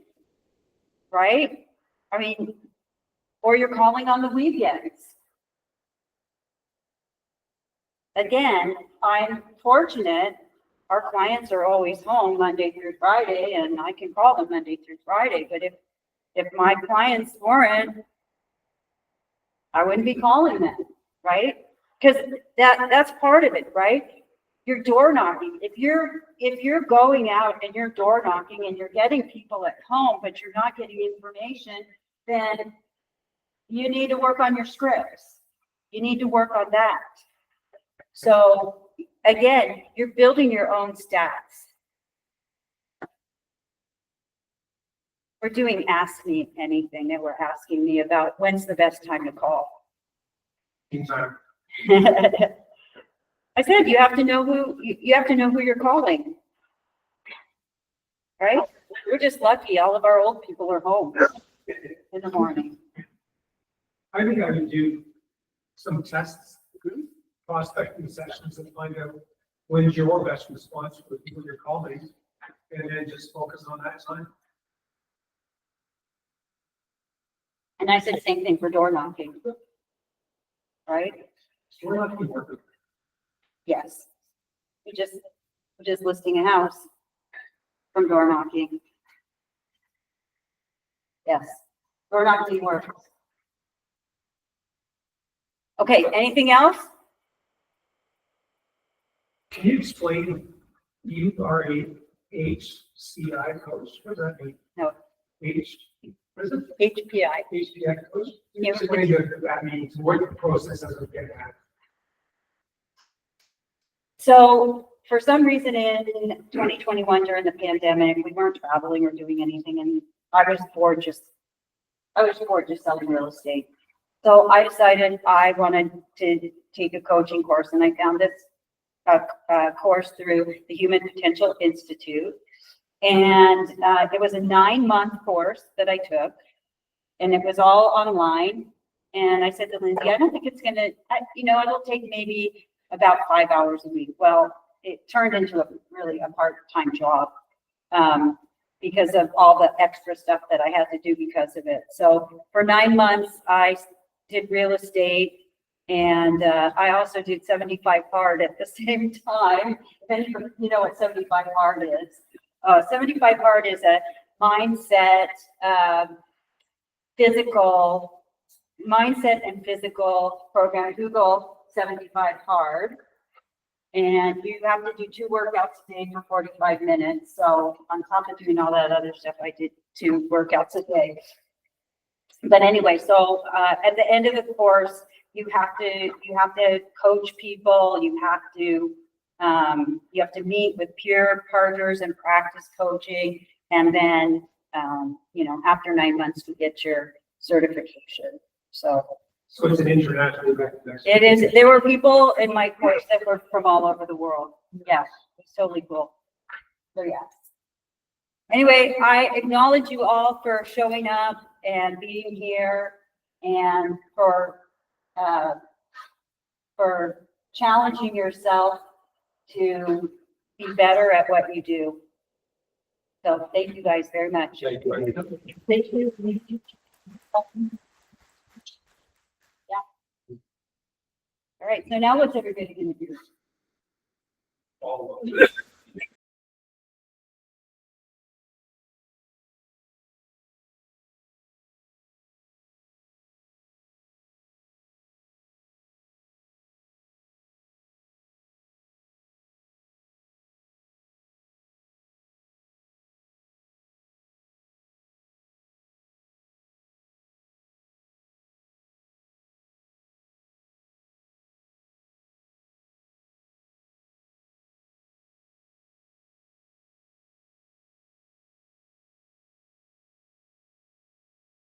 right? I mean, or you're calling on the weekends. Again, I'm fortunate, our clients are always home Monday through Friday, and I can call them Monday through Friday, but if my clients weren't, I wouldn't be calling them, right? Because that's part of it, right? You're door knocking. If you're going out and you're door knocking and you're getting people at home, but you're not getting information, then you need to work on your scripts. You need to work on that. So again, you're building your own stats. We're doing Ask Me Anything, and we're asking me about when's the best time to call. Anytime. I said you have to know who you're calling. Right? We're just lucky all of our old people are home in the morning. I think I would do some tests, prospecting sessions and find out when's your best response with your colleagues, and then just focus on that time. And I said same thing for door knocking. Right? So we're not going to work with Yes. We're just listing a house from door knocking. Yes, door knocking works. Okay, anything else? Can you explain, you are a HCI coach, what does that mean? No. What is it? HPI. HCI coach? Can Yeah, you explain what that means, what the process is of getting that? So for some reason in 2021 during the pandemic, we weren't traveling or doing anything, and I was bored just selling real estate. So I decided I wanted to take a coaching course, and I found this course through the Human Potential Institute. And it was a 9-month course that I took, and it was all online. And I said to Lindsay, I don't think it's gonna, it'll take maybe about 5 hours a week. Well, it turned into a part-time job because of all the extra stuff that I had to do because of it. So for 9 months, I did real estate, and I also did 75 hard at the same time. And you know what 75 hard is? 75 hard is a mindset, mindset and physical program. Google 75 hard. And you have to do 2 workouts a day for 45 minutes. So on top of doing all that other stuff, I did 2 workouts a day. But anyway, so at the end of the course, you have to coach people. You have to meet with peer partners and practice coaching. And then, after 9 months, you get your certification. So it's an international recognized. it is. There were people in my course that were from all over the world. Yeah, it's totally cool. So yeah. Anyway, I acknowledge you all for showing up and being here, and for challenging yourself to be better at what you do. So thank you guys very much. Thank you. Thank you. Yeah. All right, so now what's everybody gonna do? All of them.